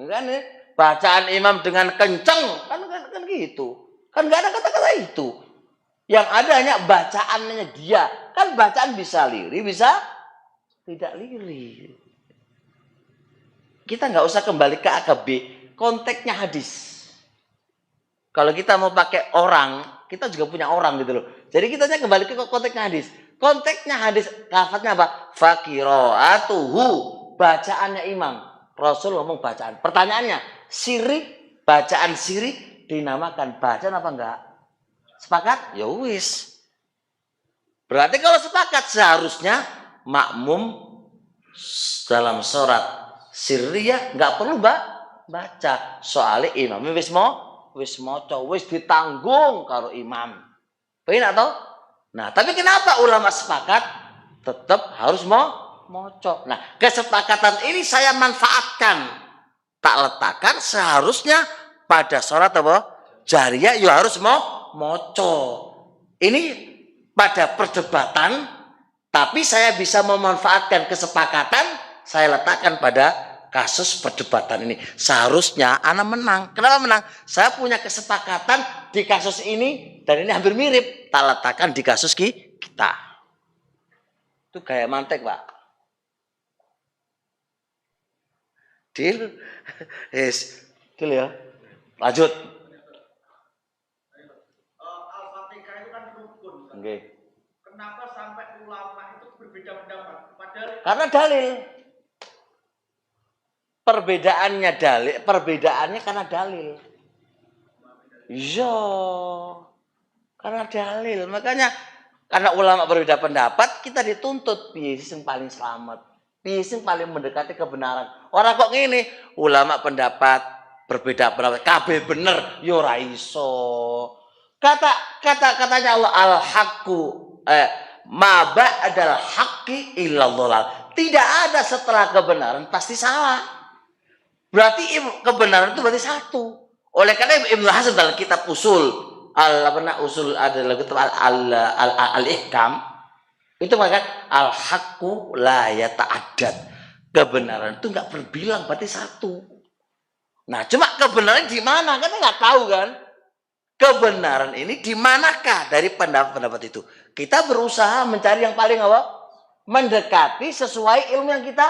kan ya? Bacaan imam dengan kenceng, kan gitu. Kan nggak ada kata-kata itu. Yang ada hanya bacaannya dia. Kan bacaan bisa liri, bisa tidak liri. Kita nggak usah kembali ke A ke B. Konteksnya hadis. Kalau kita mau pakai orang, kita juga punya orang gitu loh. Jadi kita hanya kembali ke konteksnya hadis. Konteksnya hadis, lafadznya apa? Faqira'atuhu, bacaannya imam. Rasul ngomong bacaan. Pertanyaannya, syirik, bacaan syirik dinamakan bacaan apa enggak? Sepakat? Ya wis. Berarti kalau sepakat seharusnya makmum dalam sholat sirriyah enggak perlu baca. Soalnya imamnya wis maca, wis ditanggung karo imam. Pengen atau? Nah, tapi kenapa ulama sepakat tetap harus moco? Nah, kesepakatan ini saya manfaatkan. Tak letakkan seharusnya pada sholat apa? Jariyah ya harus moco. Ini pada perdebatan, tapi saya bisa memanfaatkan kesepakatan, saya letakkan pada kasus perdebatan ini. Seharusnya Ana menang. Kenapa menang? Saya punya kesepakatan di kasus ini dan ini hampir mirip. Tak letakkan di kasus kita. Itu kayak mantek, Pak. Deal. Yes. Deal ya. Lanjut. Al-Fatihah itu kan rukun. Oke. Kenapa sampai ulama itu berbeda pendapat? Padahal karena dalil. Perbedaannya karena dalil. Iya. Karena dalil. Makanya karena ulama berbeda pendapat, kita dituntut piye sing paling selamat, piye sing paling mendekati kebenaran. Orang kok ngene, ulama pendapat berbeda pendapat, kabeh bener, yo ora iso. Katanya Allah al-haqqu ma ba'dal haqqi illa dhalal. Tidak ada setelah kebenaran pasti salah. Berarti kebenaran itu berarti satu. Oleh karena Ibnu Hazm dalam kitab usul usul adalah kitab al-ihkam itu mengatakan al-haqqu la yata'addad. Kebenaran itu enggak berbilang berarti satu. Nah, cuma kebenaran di mana? Kan enggak tahu kan? Kebenaran ini di manakah dari pendapat-pendapat itu? Kita berusaha mencari yang paling apa? Mendekati sesuai ilmu yang kita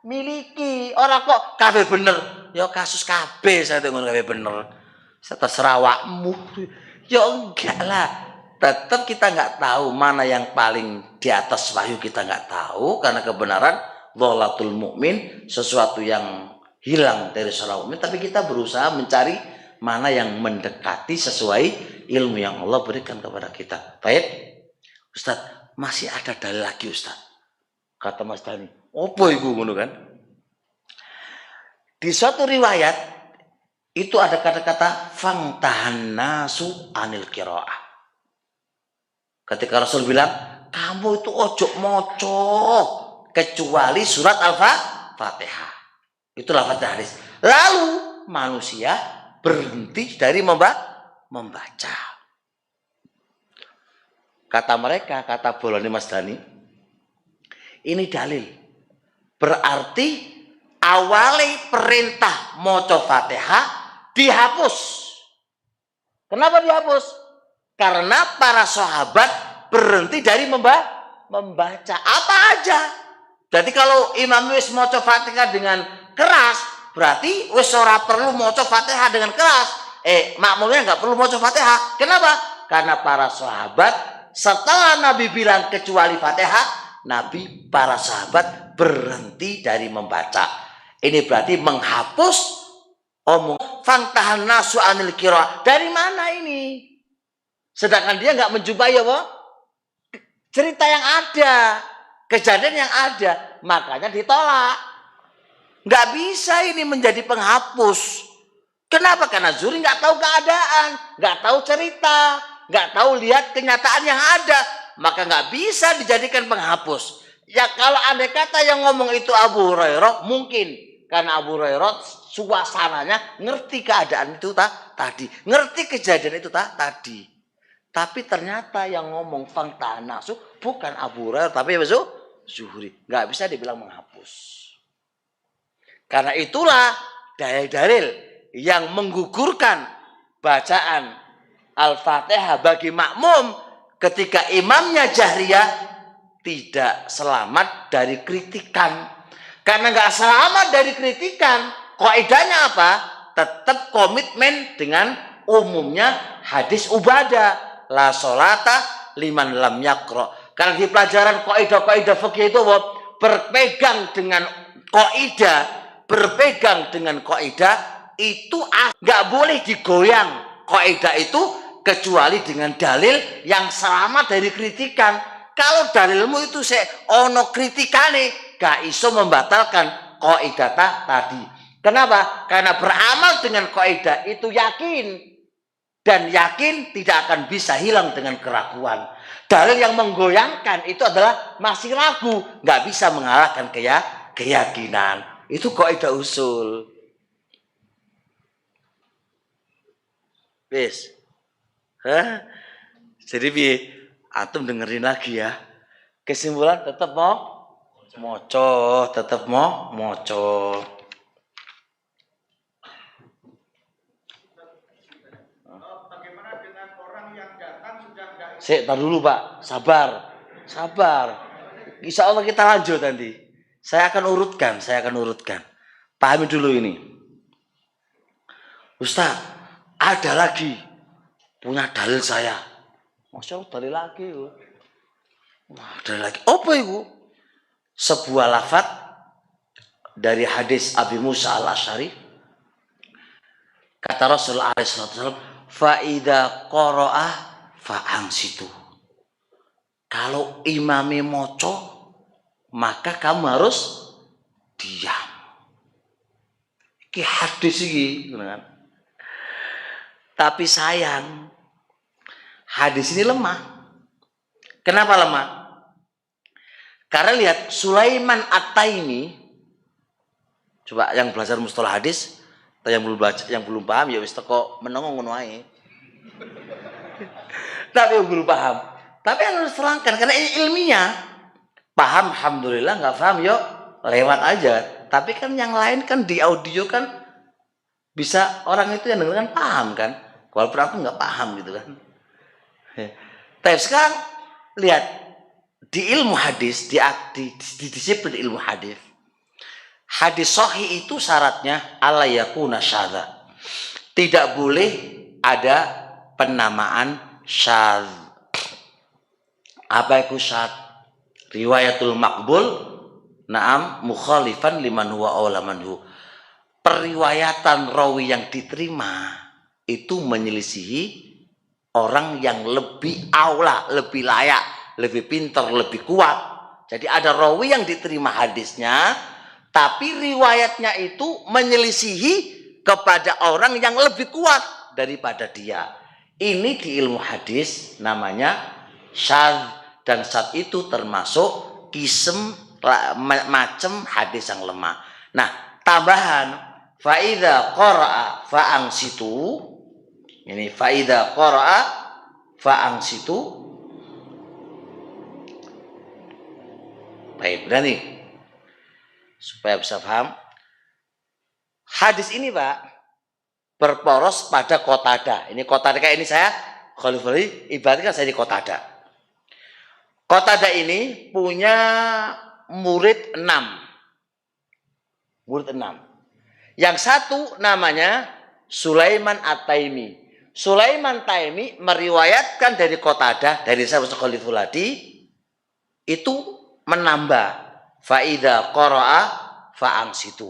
miliki. Orang kok kabeh bener. Ya kasus kabeh saya tengok kabeh bener. Saya terserah awakmu. Ya enggak lah. Tetap kita enggak tahu mana yang paling di atas wahyu, kita enggak tahu karena kebenaran dhalatul mukmin, sesuatu yang hilang dari seorang mukmin, tapi kita berusaha mencari mana yang mendekati sesuai ilmu yang Allah berikan kepada kita. Baik. Ustaz, masih ada dalil lagi Ustaz. Kata Mas Dani. Apa iku ngono kan? Di suatu riwayat itu ada kata-kata fangtahan nasu anil qiraah. Ketika Rasul bilang, kamu itu ojo moco kecuali surat Al-Fatihah. Itu lafaz hadis. Lalu manusia berhenti dari membaca. Kata mereka, kata bolone Mas Dani, ini dalil. Berarti awali perintah maca Fatihah dihapus. Kenapa dihapus? Karena para sahabat berhenti dari membaca apa aja. Jadi kalau imam wis maca Fatihah dengan keras, berarti wis ora perlu maca Fatihah dengan keras. Makmumnya nggak perlu maca Fatihah. Kenapa? Karena para sahabat setelah Nabi bilang kecuali Fatihah, Nabi para sahabat berhenti dari membaca. Ini berarti menghapus omong fantahan nasu anil qiraah. Dari mana ini? Sedangkan dia nggak menjumpai apa? Cerita yang ada, kejadian yang ada, makanya ditolak. Nggak bisa ini menjadi penghapus. Kenapa? Karena Zuhri nggak tahu keadaan, nggak tahu cerita, nggak tahu lihat kenyataan yang ada, maka nggak bisa dijadikan penghapus. Ya kalau andai kata yang ngomong itu Abu Hurairah, mungkin karena Abu Hurairah suasananya ngerti keadaan itu tadi, ngerti kejadian itu tadi. Tapi ternyata yang ngomong fantahan nasu bukan Abu Hurairah, tapi Zuhri. Nggak bisa dibilang menghapus. Karena itulah dalil-dalil yang menggugurkan bacaan Al-Fatihah bagi makmum ketika imamnya jahriyah tidak selamat dari kritikan. Karena nggak selamat dari kritikan, kaidahnya apa? Tetap komitmen dengan umumnya hadis Ubadah. La sholata liman lam yakro. Karena di pelajaran kaidah-kaidah fikih itu berpegang dengan kaidah itu nggak boleh digoyang kaidah itu kecuali dengan dalil yang selamat dari kritikan. Kalau dalilmu itu ono kritikane, gak iso membatalkan kaidah tadi. Kenapa? Karena beramal dengan kaidah itu yakin. Dan yakin tidak akan bisa hilang dengan keraguan. Dalil yang menggoyangkan itu adalah masih ragu. Nggak bisa mengalahkan keyakinan. Itu kaidah usul. Wis. Jadi antum dengerin lagi ya. Kesimpulan tetap mau moco. Tar dulu Pak, sabar. Insya Allah kita lanjut nanti. Saya akan urutkan. Pahami dulu ini. Ustaz, ada lagi punya dalil saya. Masya Allah dalil lagi. Dalil lagi. Apa itu? Sebuah lafaz dari hadis Abi Musa al-Asy'ari. Kata Rasulullah SAW, fa'idha qara'ah fa'ansitu. Kalau imami moco, maka kamu harus diam. Ini hadis ini. Tapi sayang, hadis ini lemah. Kenapa lemah? Karena lihat Sulaiman At-Taimi. Coba yang belajar mustalah hadis atau yang belum paham ya wis teko menengok ngono ae. Tapi belum paham. Tapi harus terangkan karena ini ilmiah. Paham alhamdulillah, nggak paham yuk lewat aja. Tapi kan yang lain kan di audio kan bisa orang itu yang dengar kan paham kan. Walaupun aku nggak paham gitu kan. Tapi sekarang lihat di ilmu hadis, di disiplin ilmu hadis. Hadis sahih itu syaratnya alla yakuna syadza. Tidak boleh ada penamaan syadz. Apa itu syadz? Riwayatul maqbul na'am mukhalifan liman huwa aula manhu. Periwayatan rawi yang diterima itu menyelisihi orang yang lebih aula, lebih layak, lebih pintar, lebih kuat. Jadi ada rawi yang diterima hadisnya, tapi riwayatnya itu menyelisihi kepada orang yang lebih kuat daripada dia. Ini di ilmu hadis namanya syadz, dan syadz itu termasuk macam hadis yang lemah. Nah, tambahan faida qara'a fa'ansitu. Ini faida qara'a fa'ansitu. Baik, berani supaya bisa paham. Hadis ini Pak berporos pada Qatadah. Ini Qatadah kayak ini saya Khalifah ibaratkan saya di Qatadah. Qatadah ini punya murid 6. Murid 6. Yang satu namanya Sulaiman At-Taimi. Sulaiman Taimi meriwayatkan dari Qatadah, dari sahabat Khalifuladi, itu menambah faida qara'a fa'ang situ.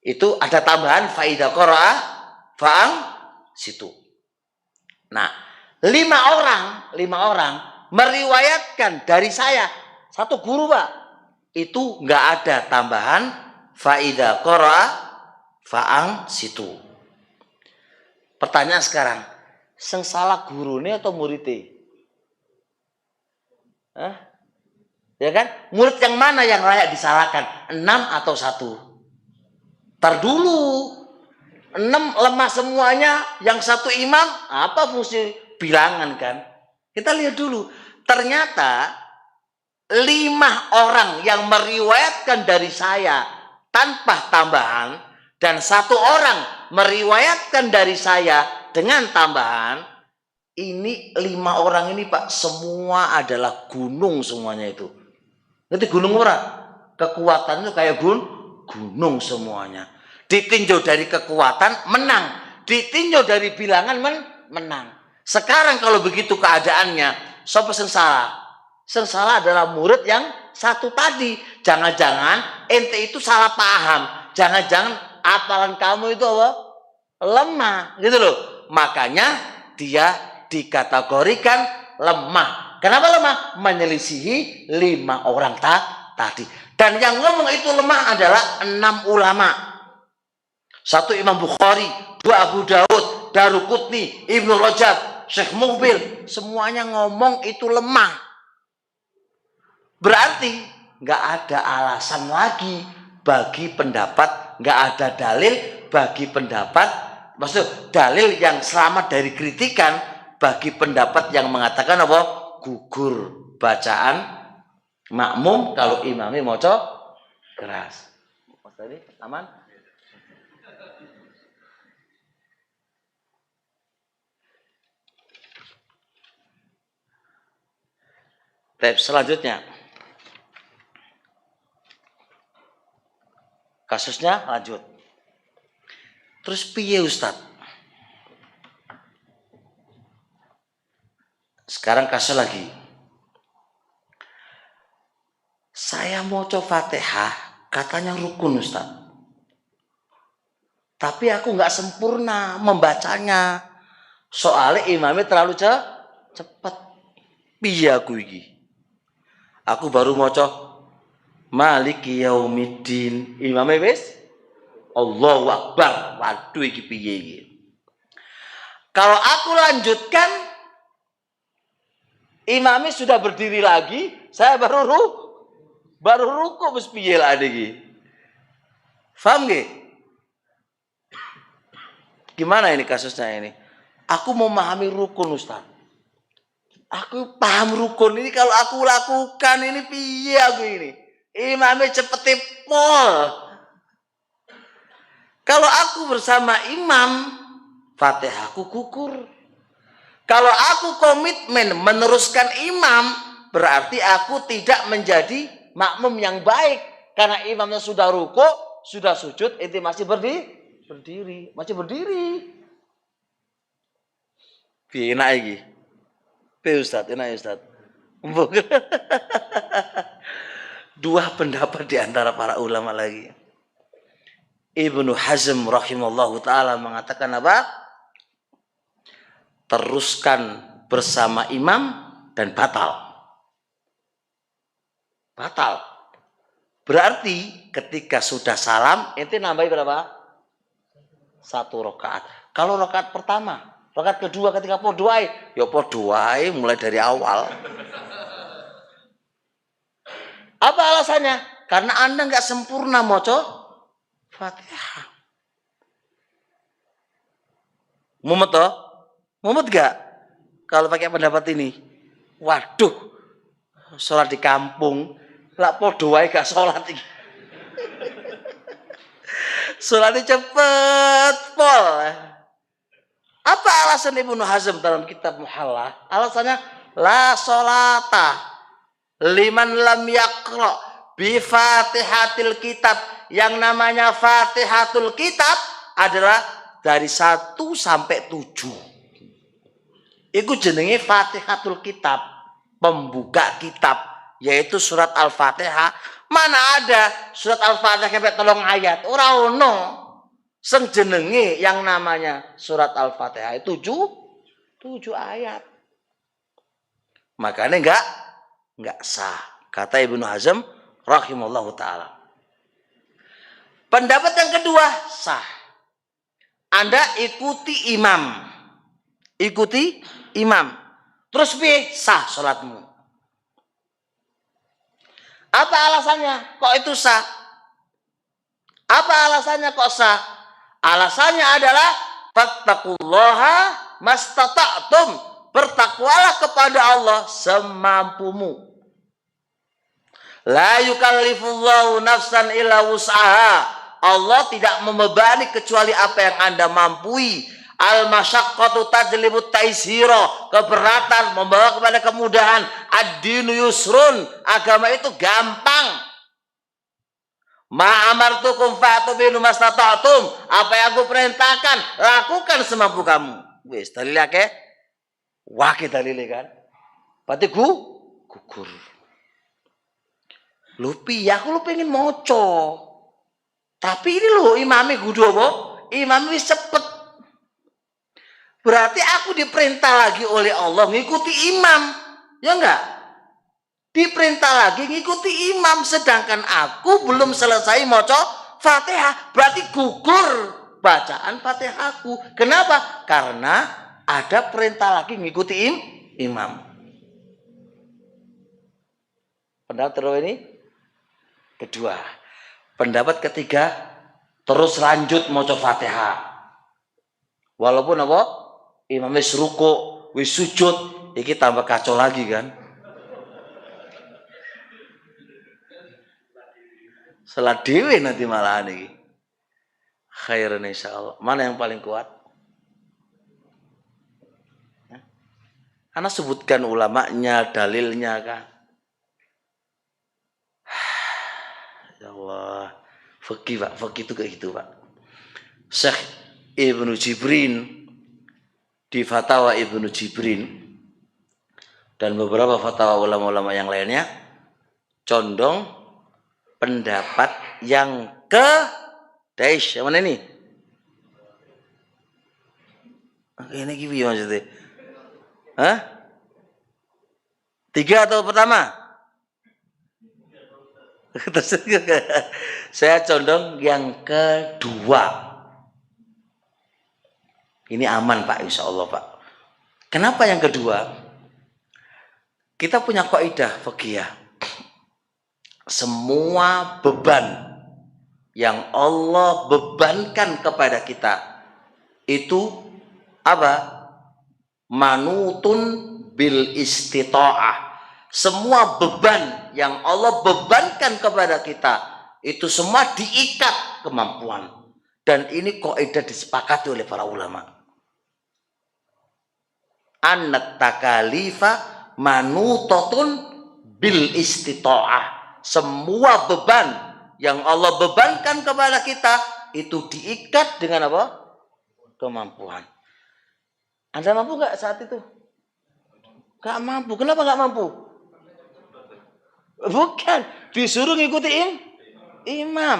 Itu ada tambahan faida qara'a fa'ang situ. Nah, 5 orang meriwayatkan dari saya, satu guru Pak, itu nggak ada tambahan faida qara'a fa'ang situ. Pertanyaan sekarang, sing salah gurune atau muridnya? Hah? Ya kan? Murid yang mana yang layak disalahkan? 6 atau 1? Tar dulu. 6 lemah semuanya, yang 1 imam, apa fungsi bilangan kan? Kita lihat dulu. Ternyata 5 orang yang meriwayatkan dari saya tanpa tambahan dan 1 orang meriwayatkan dari saya dengan tambahan, ini 5 orang ini Pak, semua adalah gunung semuanya itu. Nanti gunung ora? Kekuatannya kayak gunung semuanya. Ditinjau dari kekuatan menang, ditinjau dari bilangan menang. Sekarang kalau begitu keadaannya, siapa yang salah? Yang salah adalah murid yang 1 tadi. Jangan-jangan ente itu salah paham. Jangan-jangan apalan kamu itu apa? Lemah, gitu loh. Makanya dia dikategorikan lemah. Kenapa lemah? Menyelisihi 5 orang tadi. Dan yang ngomong itu lemah adalah 6 ulama. 1 Imam Bukhari, 2 Abu Daud, Daruqutni, Ibnu Rajab, Syekh Muqbil, semuanya ngomong itu lemah. Berarti nggak ada alasan lagi bagi pendapat, nggak ada dalil bagi pendapat, maksud dalil yang selamat dari kritikan bagi pendapat yang mengatakan apa? Gugur bacaan makmum kalau imamnya maca keras. Mas tadi aman? Tab selanjutnya. Kasusnya lanjut. Terus piye Ustaz? Sekarang kasus lagi. Saya mau coba Fatihah, katanya rukun Ustaz. Tapi aku nggak sempurna membacanya. Soalnya imamnya terlalu cepat. Piye aku iki? Aku baru maca Maliki Yaumiddin. Imamnya wis Allahu Akbar. Waduh iki piye iki? Kalau aku lanjutkan, imamnya sudah berdiri lagi, saya baru ruku wis piye lah iki. Paham nggih? Gimana ini kasusnya ini? Aku memahami rukun Ustaz. Aku paham rukun ini, kalau aku lakukan ini piye aku ini? Imamnya cepet pol. Kalau aku bersama imam, Fatihahku gugur. Kalau aku komitmen meneruskan imam, berarti aku tidak menjadi makmum yang baik. Karena imamnya sudah ruku, sudah sujud, itu masih berdiri. Masih berdiri. Piye enak iki? Piye Ustaz, enak Ustaz. Dua pendapat di antara para ulama lagi. Ibnu Hazm rahimallahu ta'ala mengatakan apa? Teruskan bersama imam dan batal. Batal. Berarti ketika sudah salam, ente nambahi berapa? 1 rakaat. Kalau rakaat pertama, rakaat kedua ketika podoai, ya podoai mulai dari awal. Apa alasannya? Karena Anda nggak sempurna maca Fatihah. Mumet toh? Mumet gak? Kalau pakai pendapat ini. Waduh. Sholat di kampung. Lah podo wae gak sholat iki. Sholatnya cepet pol. Apa alasan Ibnu Hazm dalam kitab Muhallah? Alasannya La sholata liman lam yaqra bi Fatihatil kitab. Yang namanya Fatihatul kitab adalah dari 1 sampai 7. Iku jenenge Fatihatul kitab, pembuka kitab, yaitu surat Al-Fatihah. Mana ada surat Al-Fatihah sampai 3 ayat? Ora ono. Sing jenenge yang namanya surat Al-Fatihah itu 7 ayat. Makanya enggak sah. Kata Ibnu Hazm rahimallahu taala. Pendapat yang kedua sah. Anda ikuti imam. Ikuti imam. Terus piye? Sah salatmu. Apa alasannya? Kok itu sah? Apa alasannya kok sah? Alasannya adalah fattaqullaha mastata'tum. Bertakwalah kepada Allah semampumu. La yukallifullahu nafsan illa wus'aha. Allah tidak membebani kecuali apa yang Anda mampui. Al-masyaqqatu tajlibut taisiro. Keberatan membawa kepada kemudahan. Ad-dinu yusrun. Agama itu gampang. Ma amartukum fa'tu binu mastata'tum. Apa yang aku perintahkan, lakukan semampu kamu. Wis, dalil akeh. Wakil dalil kan. Berarti gugur. Lupi, aku lu pengen moco. Tapi ini loh imami kudu apa? Imami wis cepet. Berarti aku diperintah lagi oleh Allah ngikuti imam. Ya enggak? Diperintah lagi ngikuti imam. Sedangkan aku belum selesai moco Fatihah. Berarti gugur bacaan Fatihahku. Kenapa? Karena ada perintah lagi ngikuti imam. Pendapat terus ini kedua. Pendapat ketiga, terus lanjut maca Fatihah. Walaupun apa? Imam wis ruku, wis sujud, iki tambah kacau lagi kan. Salat dhewe nanti malahan iki. Khairan insyaallah. Mana yang paling kuat? Ana sebutkan ulamanya, dalilnya kan. Ya Allah, fikih Pak, fikih itu kayak gitu Pak. Syekh Ibnu Jibrin di Fatwa Ibnu Jibrin dan beberapa fatwa ulama-ulama yang lainnya condong pendapat yang ke Daesh. Yang mana ini? Ini gimana maksudnya? Hah? 3 atau pertama? Saya condong yang kedua. Ini aman Pak, insya Allah Pak. Kenapa yang kedua? Kita punya kaidah fikih. Semua beban yang Allah bebankan kepada kita itu apa? Manutun bil istita'ah. Semua beban yang Allah bebankan kepada kita itu semua diikat kemampuan. Dan ini kaidah disepakati oleh para ulama. Annat takalifa manutatun bil istita'ah. Semua beban yang Allah bebankan kepada kita itu diikat dengan apa? Kemampuan. Anda mampu nggak saat itu? Nggak mampu. Kenapa nggak mampu? Bukan, disuruh ngikuti imam.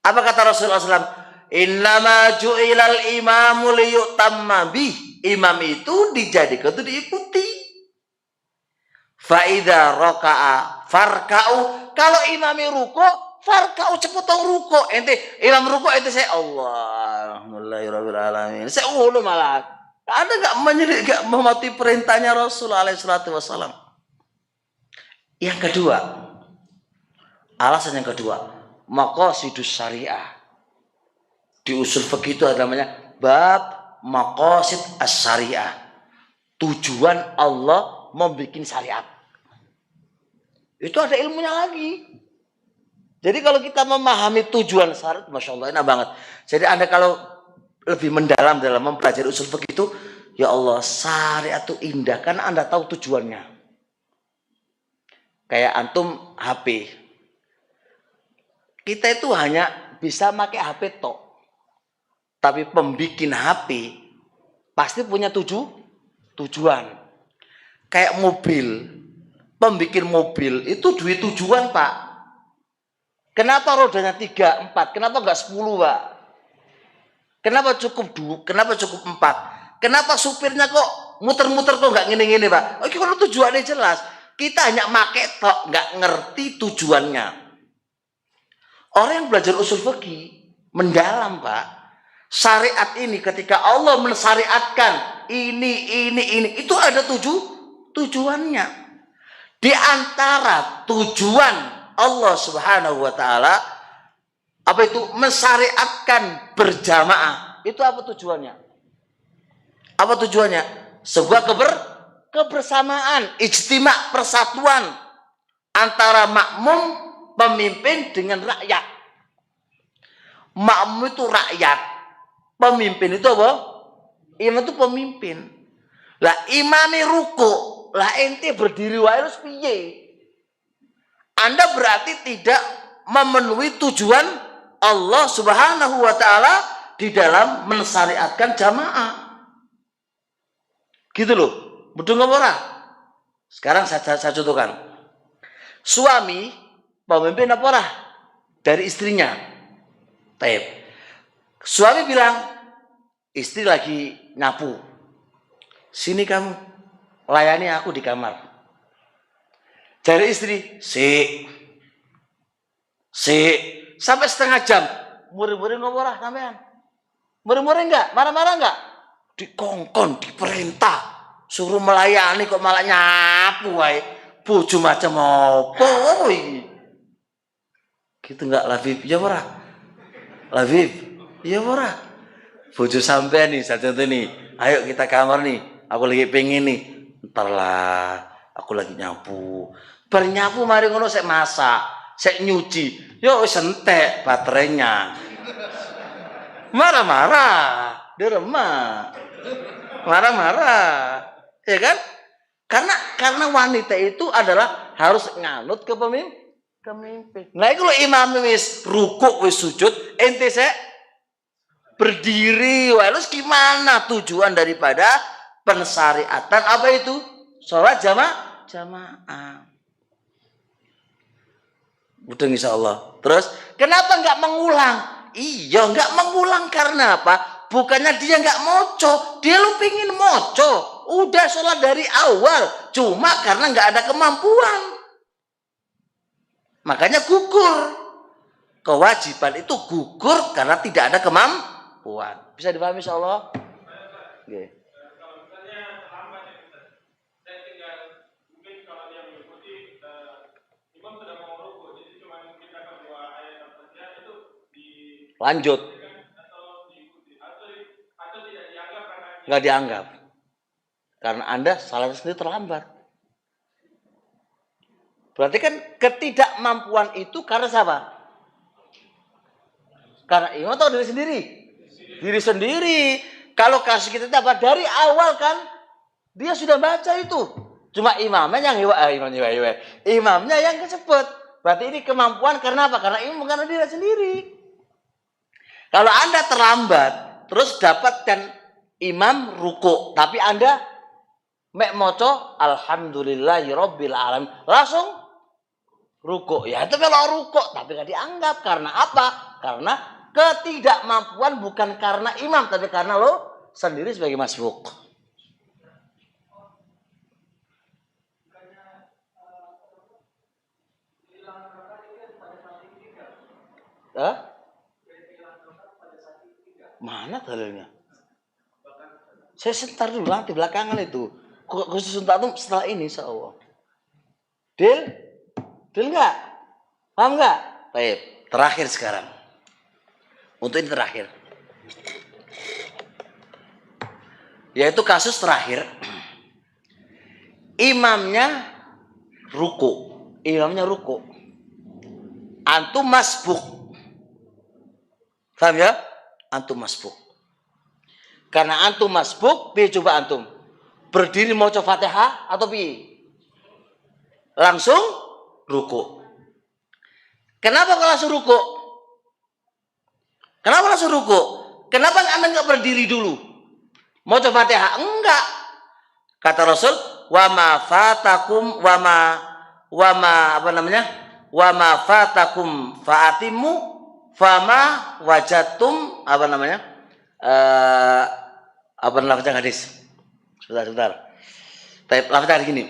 Apa kata Rasulullah SAW? Innama ju'ilal imamu liyutamma bih. Imam itu dijadikan itu diikuti. Fa'idha roka'a farka'u. Kalau imami ruko, farka'u cepetong ruko. Ente imam ruko itu saya Alhamdulillahirrahmanirrahim. Saya ulu malah. Anda nggak mematuhi perintahnya Rasulullah SAW. Yang kedua, alasan yang kedua, maqasidus syariah. Di usul fikih itu ada namanya bab maqasid as-syariah. Tujuan Allah membuat syariat. Itu ada ilmunya lagi. Jadi kalau kita memahami tujuan syariat, Masya Allah enak banget. Jadi Anda kalau lebih mendalam dalam mempelajari usul fikih itu, Ya Allah, syariat itu indah karena Anda tahu tujuannya. Kayak antum HP. Kita itu hanya bisa pakai HP tok. Tapi pembikin HP pasti punya tujuan. Kayak mobil. Pembikin mobil itu duit tujuan, Pak. Kenapa rodanya 3, 4? Kenapa enggak 10, Pak? Kenapa cukup 2? Kenapa cukup 4? Kenapa supirnya kok muter-muter kok enggak gini-gini, Pak? Oke, kalau tujuannya jelas. Kita hanya make tok, enggak ngerti tujuannya. Orang yang belajar usul fikih mendalam, Pak. Syariat ini ketika Allah mensyariatkan ini itu ada tujuannya. Di antara tujuan Allah Subhanahu wa taala apa itu mensyariatkan berjamaah. Itu apa tujuannya? Apa tujuannya? Sebuah kebersamaan, ijtima, persatuan antara makmum, pemimpin dengan rakyat. Makmum itu rakyat. Pemimpin itu apa? Imam itu pemimpin. Lah imami ruku, lah ente berdiri wae terus piye? Anda berarti tidak memenuhi tujuan Allah Subhanahu wa taala di dalam mensyariatkan jamaah. Gitu loh. Betul nggak ora? Sekarang saya contohkan. Suami pemimpin apa ora? Dari istrinya. Taib. Suami bilang, istri lagi nyapu. Sini kamu, layani aku di kamar. Dari istri, sampai setengah jam. Murid-murid ngomong sampean. Murid-murid enggak? Marah-marah enggak? Dikongkon, diperintah, suruh melayani kok malah nyapu wae. Bojo macam apa iki? Gitu enggak, Lafif? Ya ora? Lafif? Ya ora. Bojo sampean nih, saya contoh nih. Ayo kita kamar nih. Aku lagi pengen nih. Entar lah, aku lagi nyapu. Bar nyapu mari ngono sik masak, sik nyuci. Yo wis entek baterainya. Marah-marah, diremah. Marah-marah. Ya kan? Karena wanita itu adalah harus nganut ke pemimpin. Nah, itu lo imam wis rukuk wis sujud, ente sik berdiri, terus gimana tujuan daripada pensyariatan apa itu? Sholat jamaah. Udah insyaallah. Terus kenapa enggak mengulang? Iya, enggak mengulang karena apa? Bukannya dia enggak moco, dia lu pingin moco. Udah sholat dari awal, cuma karena enggak ada kemampuan. Makanya gugur. Kewajiban itu gugur karena tidak ada kemampuan. Bisa dipahami insyaallah? Nggih. Kalau misalnya terlambat ya Ustaz, saya tinggal mungkin kalau dia mengikuti imam sudah mau rukuk, jadi cuma menceritakan 2 ayat saja itu Lanjut. atau diikuti atau tidak dianggap karena Nggak dianggap. Karena Anda salat sendiri terlambat. Berarti kan ketidakmampuan itu karena siapa? Karena imam atau diri sendiri? Diri sendiri. Kalau kasih kita apa? Dari awal kan dia sudah baca itu. Cuma imamnya yang kecepet. Berarti ini kemampuan karena apa? Karena imam, karena diri sendiri. Kalau Anda terlambat, terus dapatkan imam ruku, tapi Anda mek moco alhamdulillahirabbil alamin, langsung ruku. Ya itu kalau ruku, tapi nggak dianggap karena apa? Karena ketidakmampuan bukan karena imam, tapi karena lo sendiri sebagai masbuk. Mana dalilnya? Saya sebentar dulu nanti belakangan itu. Khusus untuk antum setelah ini insyaallah. Deal enggak? Paham enggak? Baik, terakhir sekarang. Untuk ini terakhir. Yaitu kasus terakhir. Imamnya ruku. Antum masbuk. Paham ya? Antum masbuk. Karena antum masbuk, piye coba antum? Berdiri mau coba Fatihah atau piye? Langsung ruku. Kenapa kok langsung ruku? Kenapa langsung ruku? Kenapa anda nggak berdiri dulu? Mau coba Fatihah? Enggak. Kata Rasul, wa ma fatakum wa ma apa namanya? Wa ma fatakum fa'atimu fama wajatum apa namanya? Apa lafaznya hadis? Sebentar. Lafaznya hadis gini.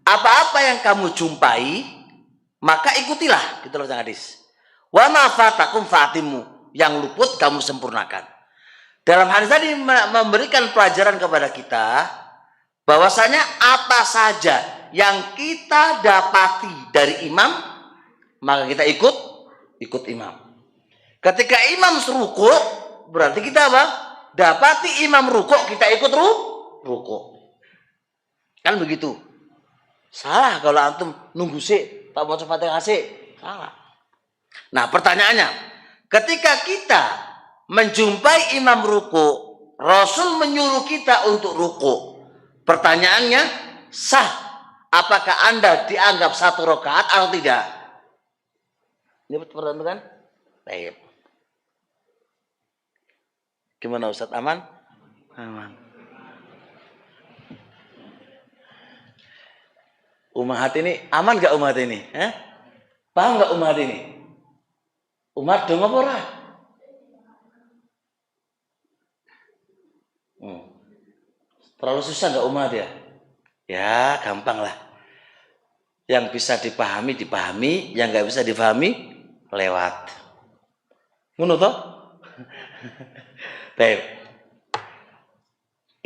Apa-apa yang kamu jumpai, maka ikutilah. Gitu lafaznya hadis. Wa ma fatakum fa'atimu. Yang luput kamu sempurnakan. Dalam hadis tadi memberikan pelajaran kepada kita bahwasanya apa saja yang kita dapati dari imam, maka kita ikut imam. Ketika imam ruku, berarti kita apa? Dapati imam ruku, kita ikut ruku. Kan begitu. Salah kalau antum nunggu sih, tak mau coba Fatihah sih. Salah. Nah, pertanyaannya, ketika kita menjumpai imam ruku, Rasul menyuruh kita untuk ruku. Pertanyaannya, sah apakah Anda dianggap 1 rakaat atau tidak? Ini pertanyaan kan? Baik. Gimana Ustaz, aman? Aman. Umat ini aman gak umat ini? Paham gak umat ini? Umat dong apa ora? Terlalu susah gak umat ya? Ya gampang lah. Yang bisa dipahami, yang gak bisa dipahami, lewat. Ngono toh? Baik.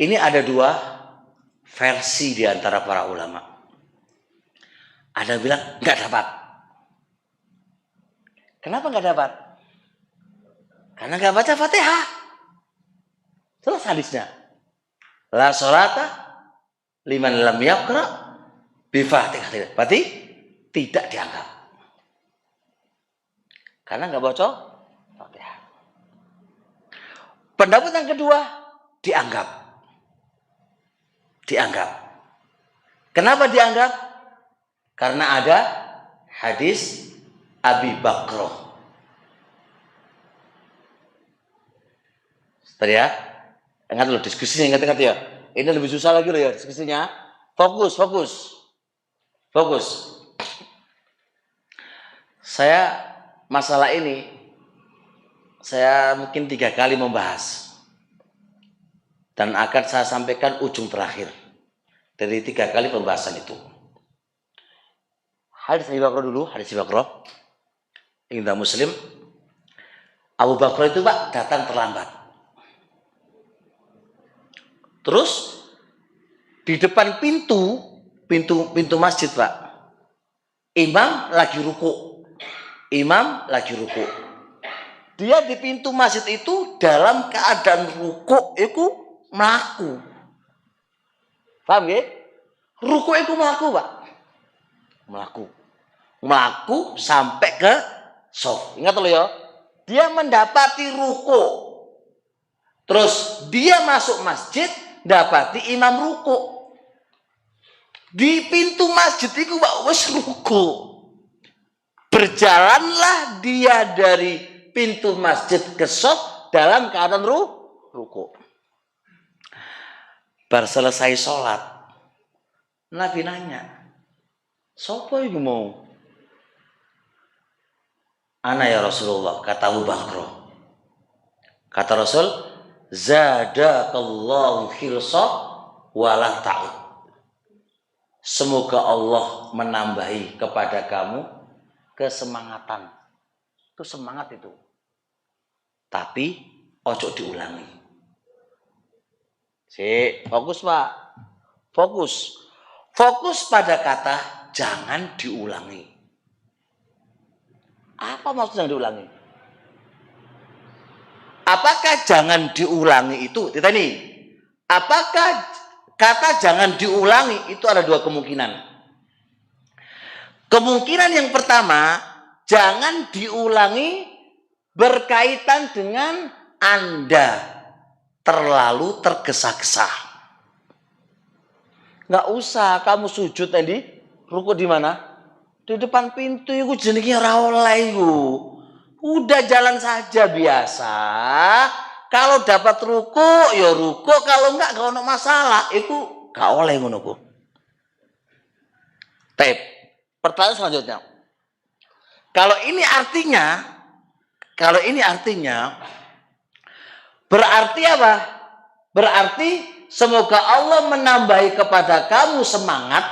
Ini ada 2 versi di antara para ulama. Ada yang bilang nggak dapat. Kenapa nggak dapat? Karena nggak baca Fatihah. Terus hadisnya, la sholata liman lam yaqra bi Fatihah. Berarti tidak dianggap. Karena nggak baca Fatihah. Pendapat yang kedua, dianggap. Dianggap. Kenapa dianggap? Karena ada hadis Abi Bakroh. Tadi ya, ingat loh diskusinya, ingat ya. Ini lebih susah lagi loh ya diskusinya. Fokus. Saya masalah ini, saya mungkin 3 kali membahas. Dan akan saya sampaikan ujung terakhir dari 3 kali pembahasan itu. Hadis Abi Bakroh dulu, hadis Abi Bakroh. Indah Muslim. Abu Bakroh itu Pak datang terlambat. Terus di depan pintu masjid Pak, imam lagi ruku. Dia di pintu masjid itu dalam keadaan ruku itu melaku. Paham ya? Ruku itu melaku Pak. Melaku sampai ke sof. Ingat loh ya. Dia mendapati ruku. Terus dia masuk masjid, dapati imam ruku. Di pintu masjid itu Pak wis ruku. Berjalanlah dia dari pintu masjid ke sof dalam keadaan ruku. Bar selesai sholat, Nabi nanya, sopo ibu mau? Ana ya Rasulullah, kata Abu Bakroh. Kata Rasul, zadakallahu khirsa wala ta'ud. Semoga Allah menambahi kepada kamu kesemangatan. Itu semangat itu. Tapi ojo diulangi. Fokus Pak. Fokus pada kata jangan diulangi. Apa maksudnya diulangi? Apakah jangan diulangi itu? Kita nih. Apakah kata jangan diulangi itu ada 2 kemungkinan. Kemungkinan yang pertama, jangan diulangi berkaitan dengan Anda terlalu tergesa-gesa. Nggak usah kamu sujud tadi, ruku di mana? Di depan pintu itu jenenge ora oleh iku. Udah jalan saja biasa. Kalau dapat ruku ya ruku, kalau enggak ono masalah. Iku gak oleh ngono ku. Tep. Pertanyaan selanjutnya. Kalau ini artinya berarti apa? Berarti semoga Allah menambahi kepada kamu semangat,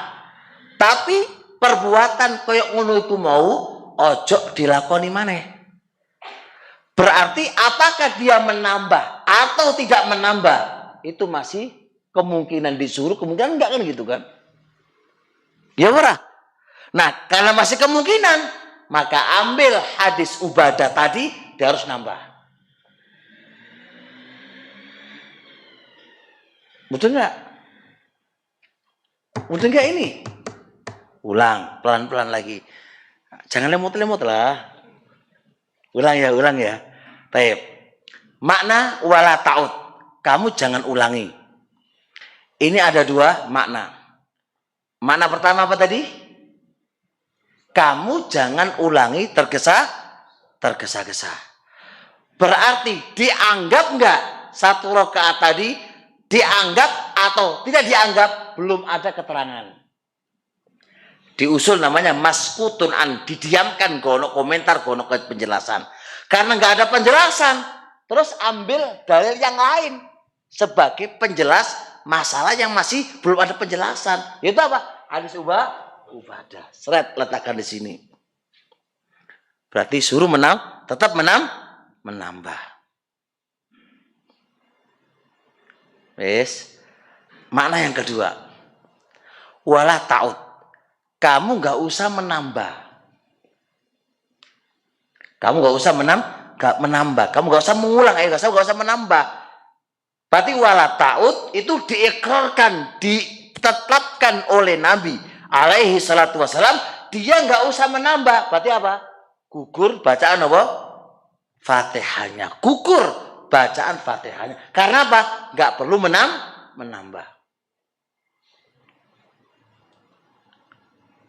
tapi perbuatan koyok ngono iku mau ojo dilakoni maneh. Berarti apakah dia menambah atau tidak menambah? Itu masih kemungkinan disuruh, kemungkinan enggak kan gitu kan? Ya ora. Nah, karena masih kemungkinan, maka ambil hadis Ubadah tadi, dia harus nambah. Betul nggak? Betul nggak ini? Ulang, pelan-pelan lagi. Jangan lemot-lemot lah. Ulang ya. Baik. Makna wala ta'ud. Kamu jangan ulangi. Ini ada dua makna. Makna pertama apa tadi? Kamu jangan ulangi tergesa-gesa. Berarti dianggap enggak satu rakaat tadi dianggap atau tidak dianggap, belum ada keterangan. Di usul namanya maskutun an, didiamkan, gonok komentar, gonok penjelasan. Karena enggak ada penjelasan, terus ambil dalil yang lain sebagai penjelas masalah yang masih belum ada penjelasan. Itu apa? Hadis Ubadah. Seret, letakkan di sini. Berarti suruh tetap menambah. Wes. Makna yang kedua. Wala ta'ud. Kamu nggak usah menambah. Kamu nggak usah menambah. Kamu nggak usah mengulang. Nggak usah menambah. Berarti wala ta'ud itu diikrarkan, ditetapkan oleh Nabi alaihi salatu wassalam. Dia nggak usah menambah. Berarti apa? Gugur bacaan apa? Fatihahnya. Gugur bacaan Fatihahnya. Karena apa? Nggak perlu menambah.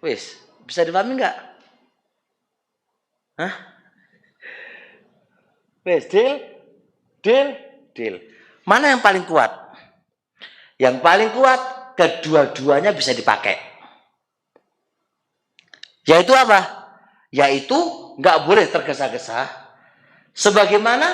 Wis, bisa dipahami nggak? Hah? Wis, deal. Mana yang paling kuat? Yang paling kuat, kedua-duanya bisa dipakai. Yaitu apa? Yaitu nggak boleh tergesa-gesa. Sebagaimana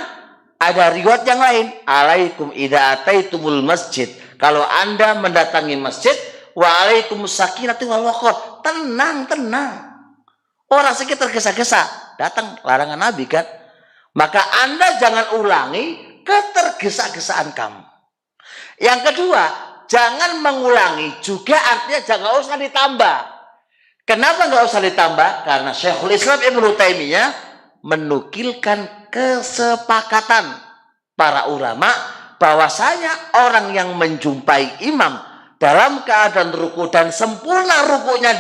ada riwayat yang lain. Alaikum idza ataitumul masjid. Kalau Anda mendatangi masjid, wa alaikumus sakinatu wal waqar. Tenang. Orang sakit tergesa-gesa. Datang larangan Nabi kan. Maka Anda jangan ulangi ketergesa-gesaan kamu. Yang kedua, jangan mengulangi juga artinya jangan usah ditambah. Kenapa nggak usah ditambah? Karena Syekhul Islam Ibnu Taimiyah menukilkan kesepakatan para ulama bahwasanya orang yang menjumpai imam dalam keadaan ruku dan sempurna rukunya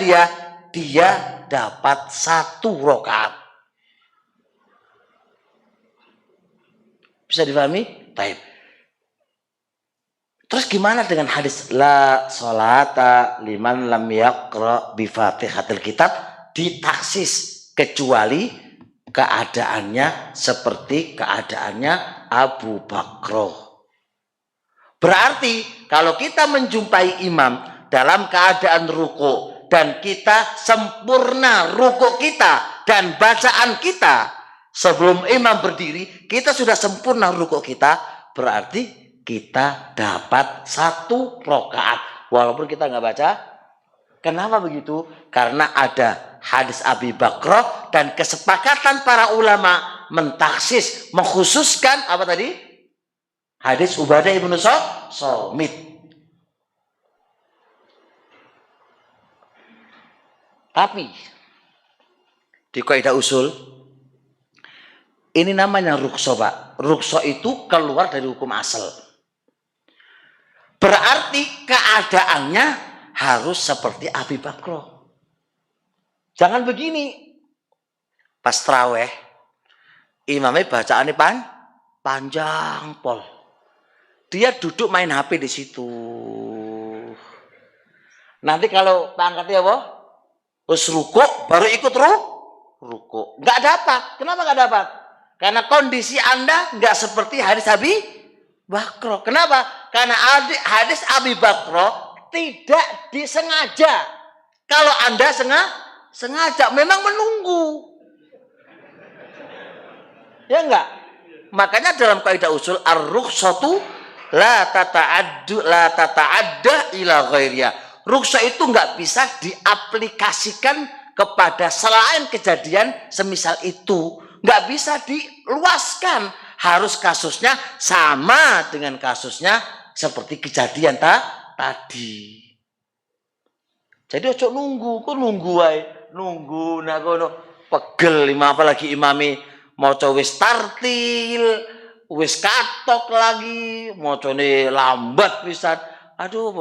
dia dapat 1 rakaat. Bisa dipahami? Baik. Terus gimana dengan hadis la sholata liman lam yaqra bi Fatihatil Kitab, ditaksis kecuali keadaannya seperti keadaannya Abu Bakr. Berarti kalau kita menjumpai imam dalam keadaan ruku dan kita sempurna ruku kita dan bacaan kita sebelum imam berdiri, kita sudah sempurna ruku kita, berarti kita dapat 1 rakaat walaupun kita nggak baca. Kenapa begitu? Karena ada hadis Abi Bakr dan kesepakatan para ulama mentaksis, mengkhususkan apa tadi? Hadis Ubadah ibnu Somit. Tapi di kaidah usul ini namanya rukso, Pak. Rukso itu keluar dari hukum asal. Berarti keadaannya harus seperti Abi Bakr. Jangan begini. Pas tarawih, imamnya bacaannya panjang pol. dia duduk main HP di situ. Nanti kalau pangkatnya apa? Terus rukuk, baru ikut rukuk. Nggak dapat. Kenapa nggak dapat? Karena kondisi Anda nggak seperti hadis Abi Bakro. Kenapa? Karena hadis Abi Bakro tidak disengaja. Kalau Anda sengaja, memang menunggu. Ya enggak? Makanya dalam kaidah usul ar-rukhsatu la tata'adda ila ghairiha. Rukhsah itu enggak bisa diaplikasikan kepada selain kejadian semisal itu. Enggak bisa diluaskan. Harus kasusnya sama dengan kasusnya seperti kejadian tadi. Jadi ojo nunggu, kok nunggu wae. Nunggu nak kono pegel lima apalagi imami maca wis tartil, wis katok lagi, macane lambat pisan. Aduh,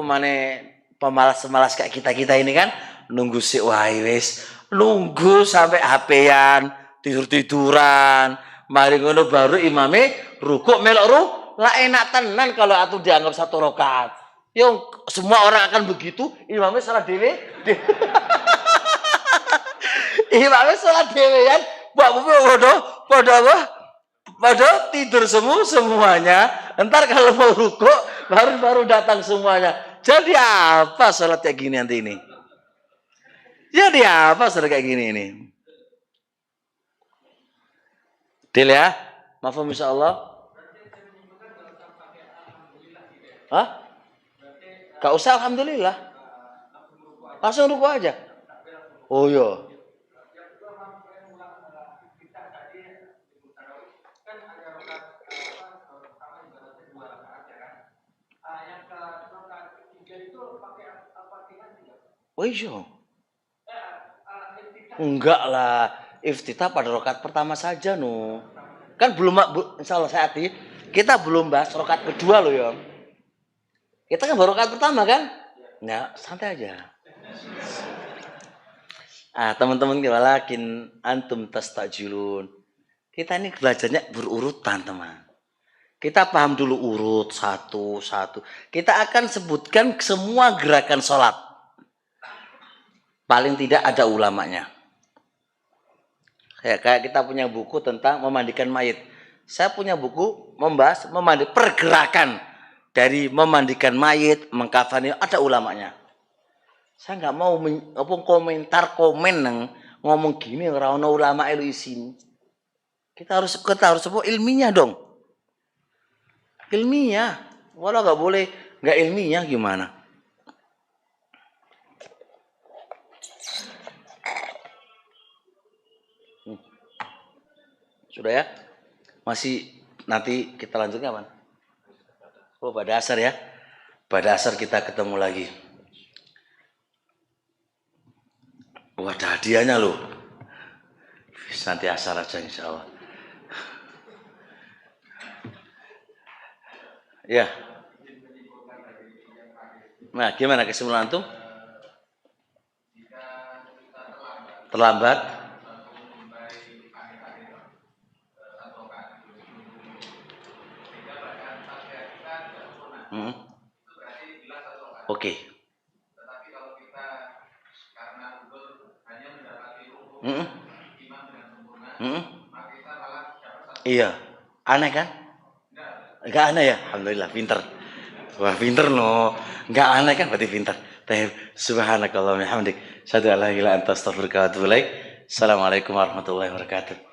pemalas kayak kita ini kan nunggu sik wae wis. Nunggu sampai HP-an, tidur-tiduran. Mari ngono baru imame rukuk melok lah enak tenan kalau atuh dianggap satu rakaat. Yo semua orang akan begitu, imamnya salah dhewe. Imamnya salah dhewean, pada tidur semuanya. Entar kalau mau rukuk baru datang semuanya. Jadi apa salat kayak gini nanti ini? Jadi apa salat kayak gini ini? Deal ya? Mafhum insyaallah. Hah? Gak usah alhamdulillah. Langsung rukuk aja. Oh iya. Oh iya. Enggak lah. Iftitah pada rakaat pertama saja no. Kan belum insyaallah saya hati. Kita belum bahas rakaat kedua loh ya. Kita kan baru rakaat pertama kan? Ya, santai aja. Teman-teman walakin antum tastajilun. Kita ini belajarnya berurutan, teman. Kita paham dulu urut satu. Kita akan sebutkan semua gerakan sholat. Paling tidak ada ulamanya. Kayak kita punya buku tentang memandikan mayit. Saya punya buku membahas pergerakan dari memandikan mayit, mengkafani, ada ulamanya. Saya nggak mau komen ngomong gini ora ono ulama elu isin. Kita harus sebut ilmiah dong. Ilmiah. Walau nggak boleh nggak ilmiah gimana? Sudah ya? Masih nanti kita lanjutnya kapan? Oh, pada asar ya. Pada asar kita ketemu lagi. Wah, ada hadiahnya loh. Nanti asar aja insya Allah. Ya. Nah, gimana kesimpulan antum? Terlambat. Oke. Tetapi kalau kita karena hanya mendapati imam dengan sempurna, maka kita malah dapat. Iya, aneh kan? Enggak aneh ya, alhamdulillah pinter. Wah pinter no, enggak aneh kan berarti pinter. Subhanakallahumma hamdik, syadu ala ilaha anta astaghfiruka wa atubu ilaik. Assalamualaikum warahmatullahi wabarakatuh.